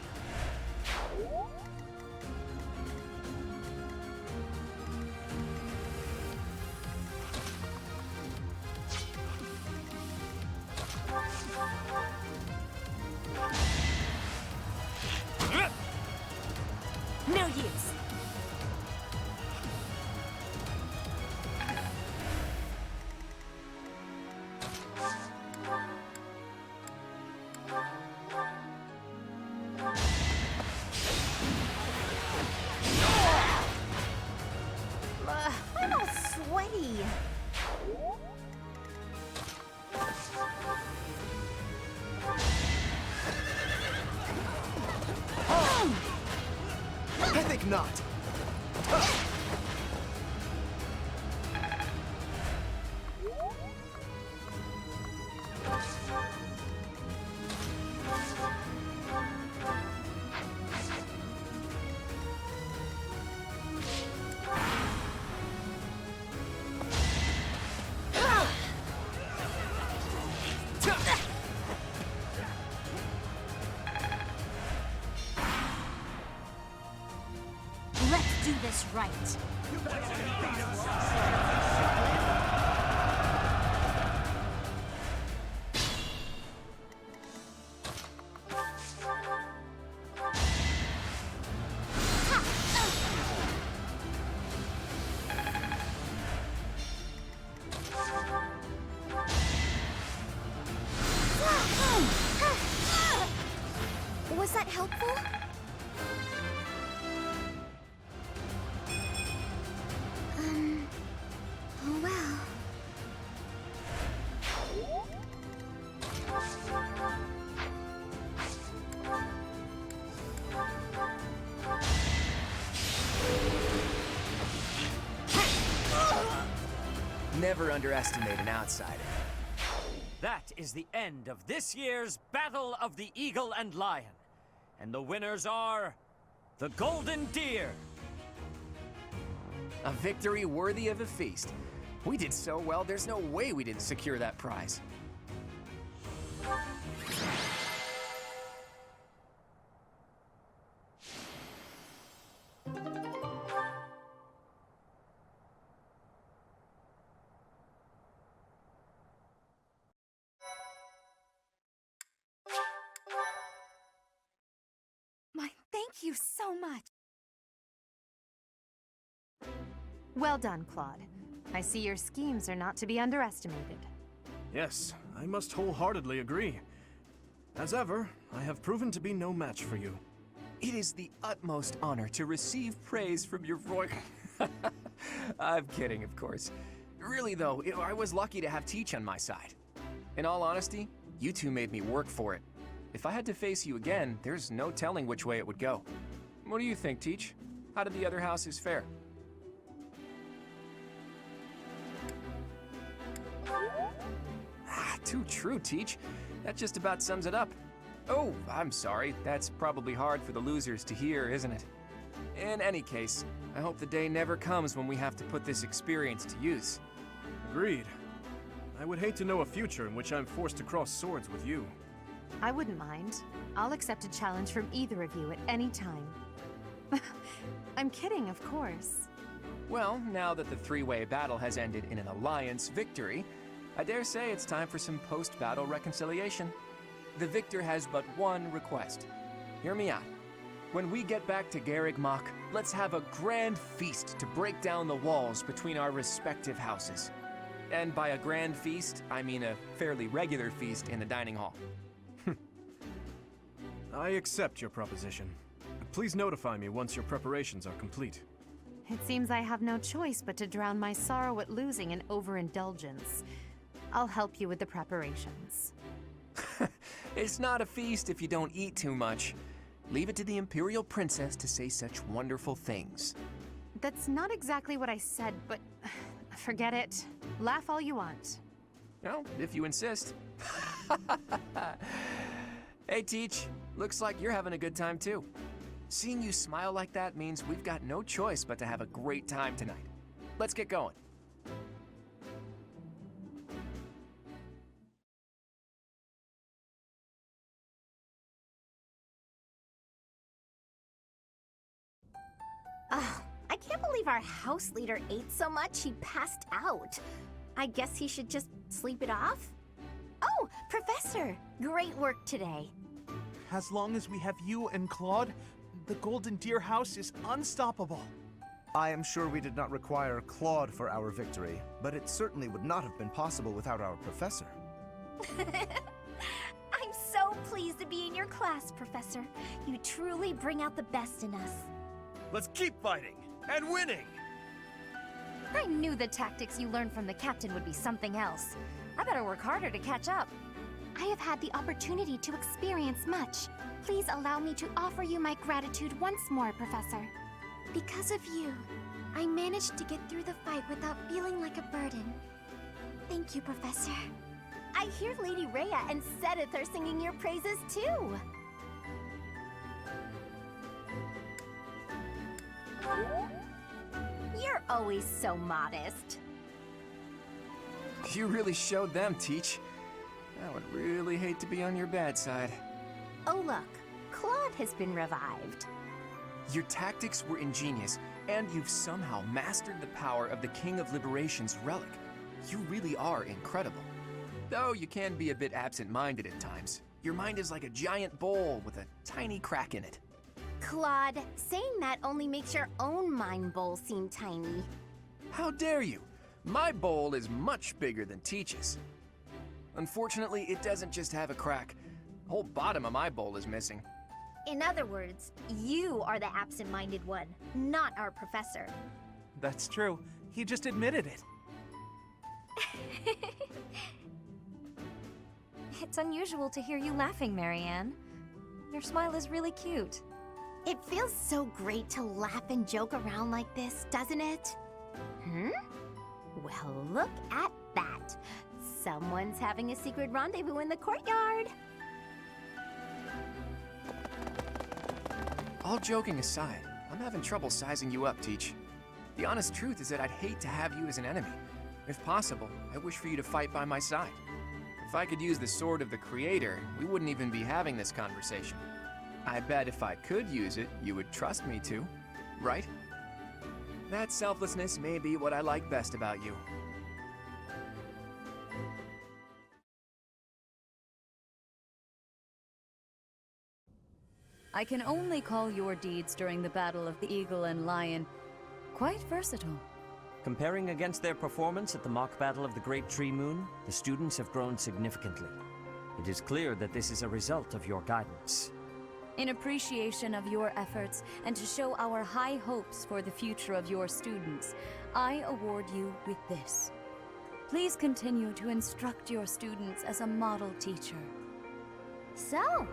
No use. I'm all sweaty. I think not. Let's do this right. Was that helpful? Oh well. Never underestimate an outsider. That is the end of this year's Battle of the Eagle and Lion. And the winners are the Golden Deer. A victory worthy of a feast. We did so well, there's no way we didn't secure that prize. My thank you so much. Well done, Claude. I see your schemes are not to be underestimated. Yes, I must wholeheartedly agree. As ever, I have proven to be no match for you. It is the utmost honor to receive praise from your royal... I'm kidding, of course. Really though, I was lucky to have Teach on my side. In all honesty, you two made me work for it. If I had to face you again, there's no telling which way it would go. What do you think, Teach? How did the other houses fare? Too true, Teach. That just about sums it up. Oh, I'm sorry. That's probably hard for the losers to hear, isn't it? In any case, I hope the day never comes when we have to put this experience to use. Agreed. I would hate to know a future in which I'm forced to cross swords with you. I wouldn't mind. I'll accept a challenge from either of you at any time. I'm kidding, of course. Well, now that the three-way battle has ended in an alliance victory, I dare say it's time for some post-battle reconciliation. The victor has but one request. Hear me out. When we get back to Garreg Mach, let's have a grand feast to break down the walls between our respective houses. And by a grand feast, I mean a fairly regular feast in the dining hall. I accept your proposition. Please notify me once your preparations are complete. It seems I have no choice but to drown my sorrow at losing in overindulgence. I'll help you with the preparations. It's not a feast if you don't eat too much. Leave it to the Imperial Princess to say such wonderful things. That's not exactly what I said, but forget it. Laugh all you want. Well, if you insist. Hey, Teach. Looks like you're having a good time, too. Seeing you smile like that means we've got no choice but to have a great time tonight. Let's get going. I can't believe our house leader ate so much he passed out. I guess he should just sleep it off? Oh, Professor! Great work today. As long as we have you and Claude, the Golden Deer House is unstoppable. I am sure we did not require Claude for our victory, but it certainly would not have been possible without our professor. I'm so pleased to be in your class, Professor. You truly bring out the best in us. Let's keep fighting and winning! I knew the tactics you learned from the captain would be something else. I better work harder to catch up. I have had the opportunity to experience much. Please allow me to offer you my gratitude once more, Professor. Because of you, I managed to get through the fight without feeling like a burden. Thank you, Professor. I hear Lady Rhea and Sedith are singing your praises too. You're always so modest. You really showed them, Teach. I would really hate to be on your bad side. Oh look, Claude has been revived. Your tactics were ingenious, and you've somehow mastered the power of the King of Liberation's relic. You really are incredible. Though you can be a bit absent-minded at times. Your mind is like a giant bowl with a tiny crack in it. Claude, saying that only makes your own mind bowl seem tiny. How dare you? My bowl is much bigger than Teach's. Unfortunately, it doesn't just have a crack. The whole bottom of my bowl is missing. In other words, you are the absent-minded one, not our professor. That's true. He just admitted it. It's unusual to hear you laughing, Marianne. Your smile is really cute. It feels so great to laugh and joke around like this, doesn't it? Well, look at that. Someone's having a secret rendezvous in the courtyard. All joking aside, I'm having trouble sizing you up, Teach. The honest truth is that I'd hate to have you as an enemy. If possible, I wish for you to fight by my side. If I could use the sword of the Creator, we wouldn't even be having this conversation. I bet if I could use it, you would trust me to, right? That selflessness may be what I like best about you. I can only call your deeds during the Battle of the Eagle and Lion quite versatile. Comparing against their performance at the mock battle of the Great Tree Moon, the students have grown significantly. It is clear that this is a result of your guidance. In appreciation of your efforts and to show our high hopes for the future of your students, I award you with this. Please continue to instruct your students as a model teacher. So,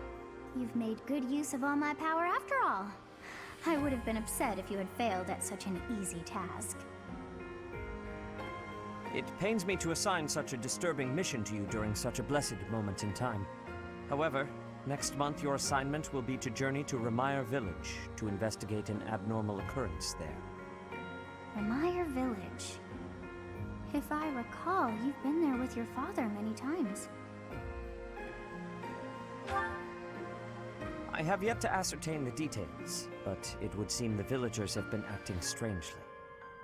you've made good use of all my power after all. I would have been upset if you had failed at such an easy task. It pains me to assign such a disturbing mission to you during such a blessed moment in time. However, next month your assignment will be to journey to Ramire Village to investigate an abnormal occurrence there. Ramire Village. If I recall, you've been there with your father many times. I have yet to ascertain the details, but it would seem the villagers have been acting strangely.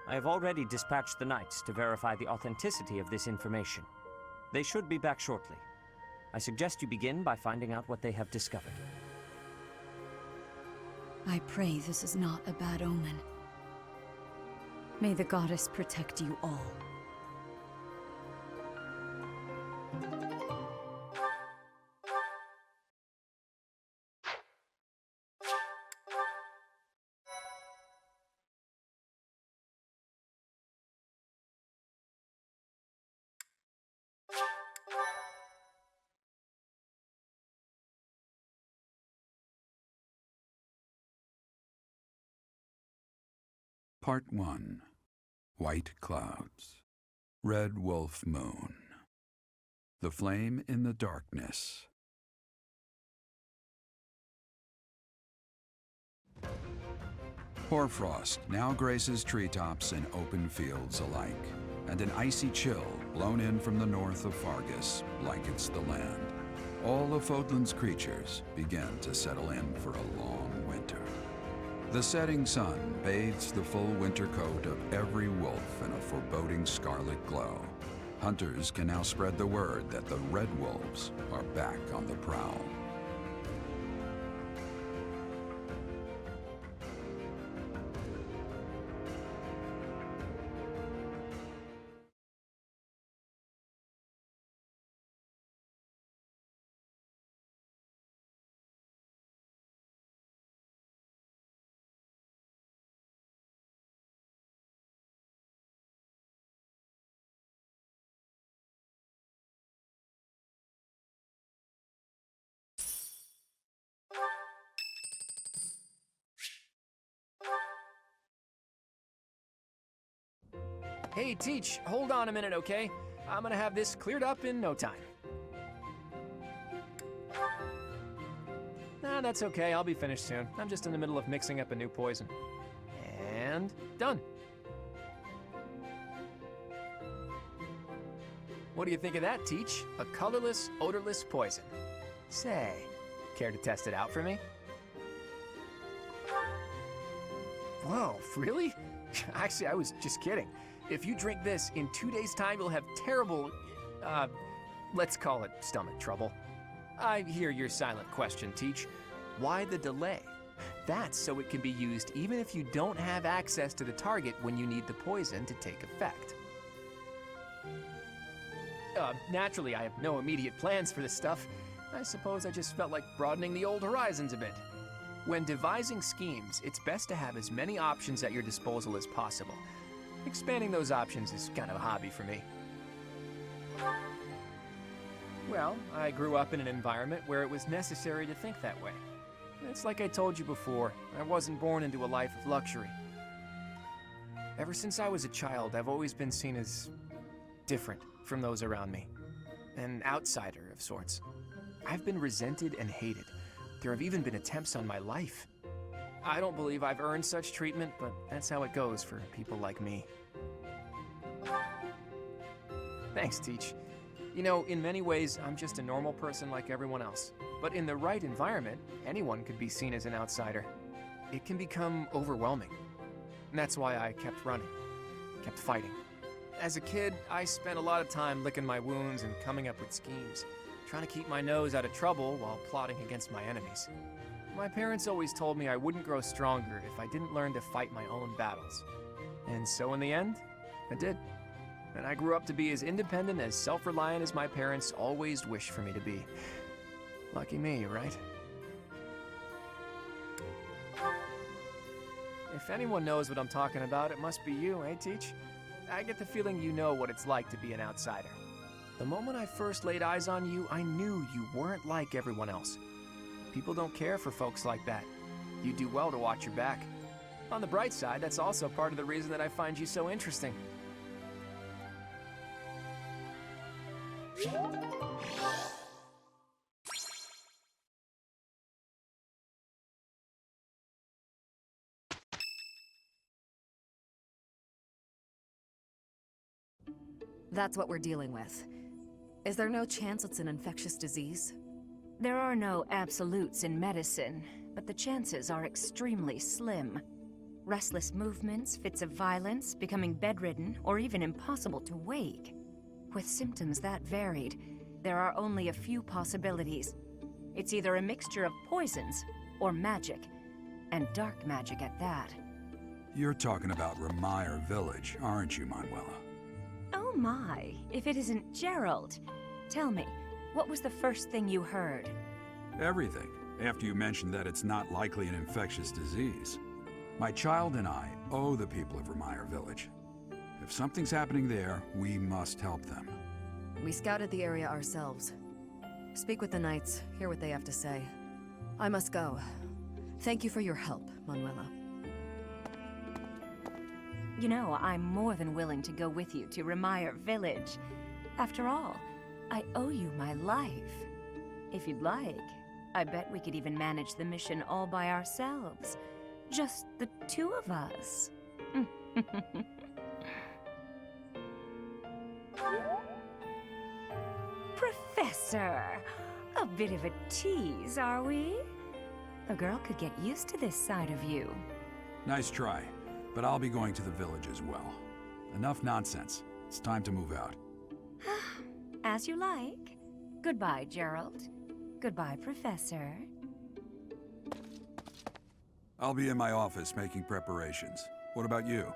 I have already dispatched the knights to verify the authenticity of this information. They should be back shortly. I suggest you begin by finding out what they have discovered. I pray this is not a bad omen. May the goddess protect you all. Part 1. White Clouds. Red Wolf Moon. The Flame in the Darkness. Hoarfrost now graces treetops and open fields alike, and an icy chill blown in from the north of Fargus blankets the land. All of Fodlan's creatures begin to settle in for a long winter. The setting sun bathes the full winter coat of every wolf in a foreboding scarlet glow. Hunters can now spread the word that the red wolves are back on the prowl. Hey, Teach, hold on a minute, okay? I'm gonna have this cleared up in no time. Nah, that's okay. I'll be finished soon. I'm just in the middle of mixing up a new poison. And done. What do you think of that, Teach? A colorless, odorless poison. Say, care to test it out for me? Whoa, really? Actually, I was just kidding. If you drink this, in 2 days' time, you'll have terrible, let's call it stomach trouble. I hear your silent question, Teach. Why the delay? That's so it can be used even if you don't have access to the target when you need the poison to take effect. Naturally, I have no immediate plans for this stuff. I suppose I just felt like broadening the old horizons a bit. When devising schemes, it's best to have as many options at your disposal as possible. Expanding those options is kind of a hobby for me. Well, I grew up in an environment where it was necessary to think that way. It's like I told you before, I wasn't born into a life of luxury. Ever since I was a child, I've always been seen as different from those around me. An outsider of sorts. I've been resented and hated. There have even been attempts on my life. I don't believe I've earned such treatment, but that's how it goes for people like me. Thanks, Teach. You know, in many ways, I'm just a normal person like everyone else. But in the right environment, anyone could be seen as an outsider. It can become overwhelming. And that's why I kept running, kept fighting. As a kid, I spent a lot of time licking my wounds and coming up with schemes, trying to keep my nose out of trouble while plotting against my enemies. My parents always told me I wouldn't grow stronger if I didn't learn to fight my own battles. And so in the end, I did. And I grew up to be as independent, as self-reliant as my parents always wished for me to be. Lucky me, right? If anyone knows what I'm talking about, it must be you, eh, Teach? I get the feeling you know what it's like to be an outsider. The moment I first laid eyes on you, I knew you weren't like everyone else. People don't care for folks like that. You do well to watch your back. On the bright side, that's also part of the reason that I find you so interesting. That's what we're dealing with. Is there no chance it's an infectious disease? There are no absolutes in medicine, but the chances are extremely slim. Restless movements, fits of violence, becoming bedridden, or even impossible to wake. With symptoms that varied, there are only a few possibilities. It's either a mixture of poisons or magic, and dark magic at that. You're talking about Remire Village, aren't you, Manuela? Oh my, if it isn't Gerald. Tell me, what was the first thing you heard? Everything, after you mentioned that it's not likely an infectious disease. My child and I owe the people of Remire Village. If something's happening there, we must help them. We scouted the area ourselves. Speak with the Knights, hear what they have to say. I must go. Thank you for your help, Manuela. You know, I'm more than willing to go with you to Remire Village. After all, I owe you my life. If you'd like, I bet we could even manage the mission all by ourselves. Just the two of us. Professor! A bit of a tease, are we? A girl could get used to this side of you. Nice try, but I'll be going to the village as well. Enough nonsense. It's time to move out. As you like. Goodbye, Gerald. Goodbye, Professor. I'll be in my office making preparations. What about you?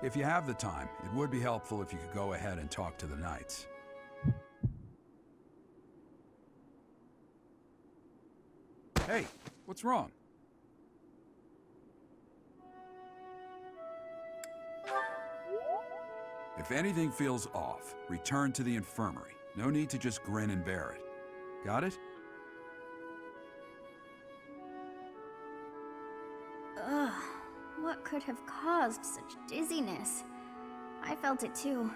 If you have the time, it would be helpful if you could go ahead and talk to the Knights. Hey, what's wrong? If anything feels off, return to the infirmary. No need to just grin and bear it. Got it? Ugh, what could have caused such dizziness? I felt it too.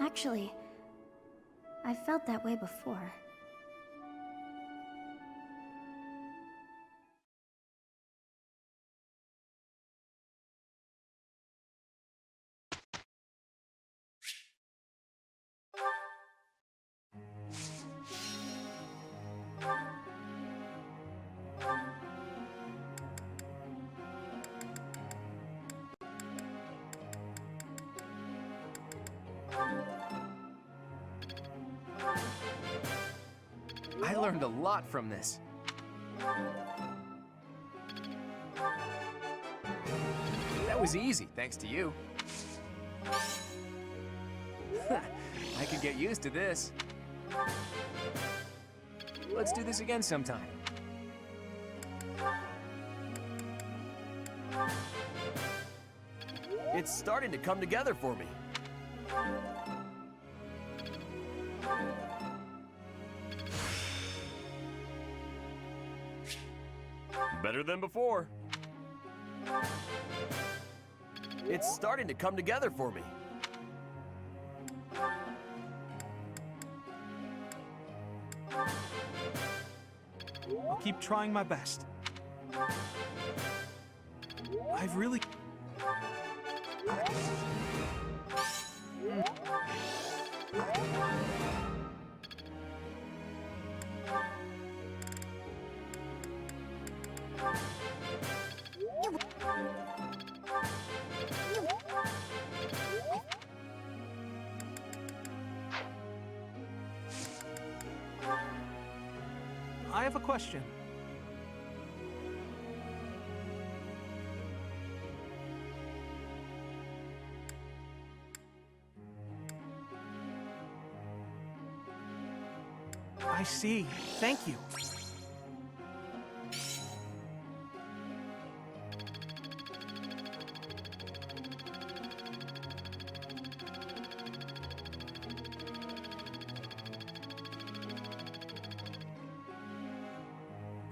Actually, I felt that way before. I learned a lot from this. That was easy, thanks to you. I could get used to this. Let's do this again sometime. It's starting to come together for me. Better than before. It's starting to come together for me. I'll keep trying my best. I've really... I have a question. I see. Thank you.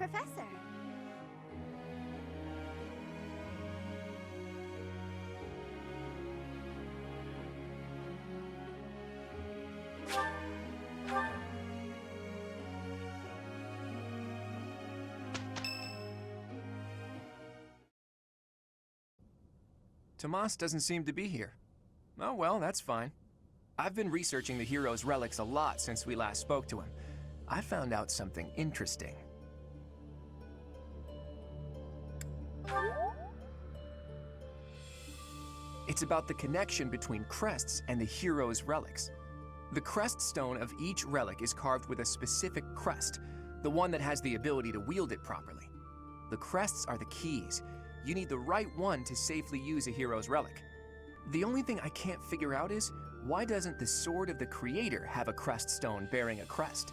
Professor. Tomas doesn't seem to be here. Oh well, that's fine. I've been researching the hero's relics a lot since we last spoke to him. I found out something interesting. It's about the connection between crests and the hero's relics. The crest stone of each relic is carved with a specific crest, the one that has the ability to wield it properly. The crests are the keys. You need the right one to safely use a hero's relic. The only thing I can't figure out is, why doesn't the Sword of the Creator have a crest stone bearing a crest?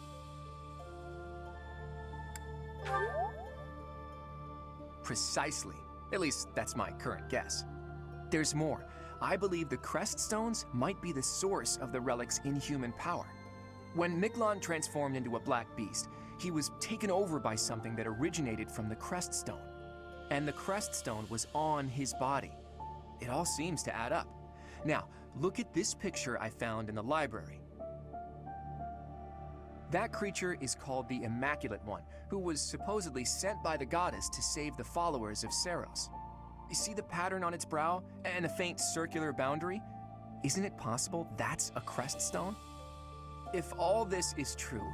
Precisely. At least, that's my current guess. There's more. I believe the crest stones might be the source of the relic's inhuman power. When Miklon transformed into a black beast, he was taken over by something that originated from the crest stone. And the crest stone was on his body. It all seems to add up. Now, look at this picture I found in the library. That creature is called the Immaculate One, who was supposedly sent by the goddess to save the followers of Saros. You see the pattern on its brow and the faint circular boundary? Isn't it possible that's a crest stone? If all this is true,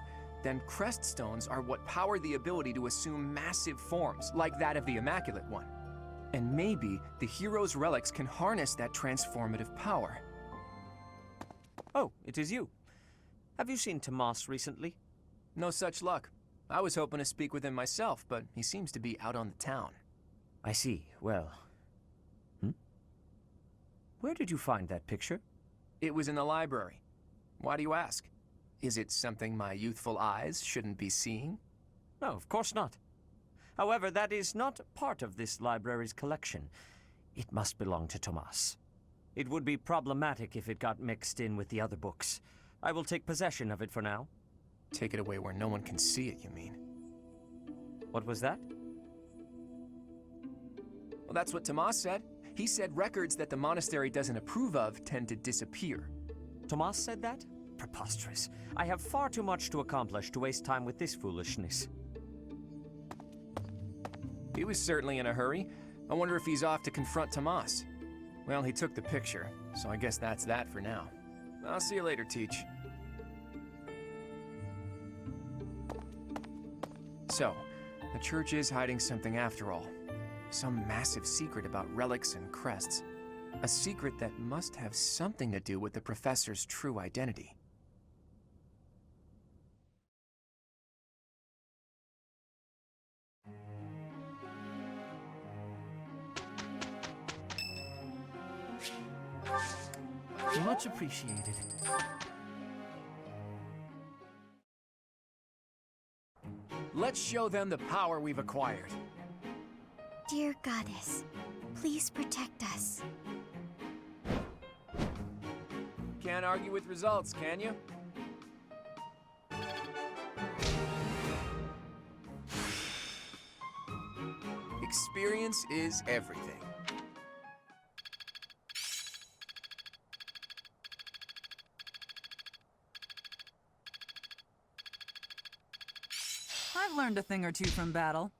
then crest stones are what power the ability to assume massive forms, like that of the Immaculate One. And maybe the hero's relics can harness that transformative power. Oh, it is you. Have you seen Tomas recently? No such luck. I was hoping to speak with him myself, but he seems to be out on the town. I see. Well... Where did you find that picture? It was in the library. Why do you ask? Is it something my youthful eyes shouldn't be seeing? No, of course not. However, that is not part of this library's collection. It must belong to Tomas. It would be problematic if it got mixed in with the other books. I will take possession of it for now. Take it away where no one can see it, you mean? What was that? Well, that's what Tomas said. He said records that the monastery doesn't approve of tend to disappear. Tomas said that? Preposterous. I have far too much to accomplish to waste time with this foolishness. He was certainly in a hurry. I wonder if he's off to confront Tomas. Well, he took the picture, so I guess that's that for now. I'll see you later, Teach. So, the church is hiding something after all. Some massive secret about relics and crests. A secret that must have something to do with the professor's true identity. Much appreciated. Let's show them the power we've acquired. Dear Goddess, please protect us. Can't argue with results, can you? Experience is everything. I've learned a thing or two from battle.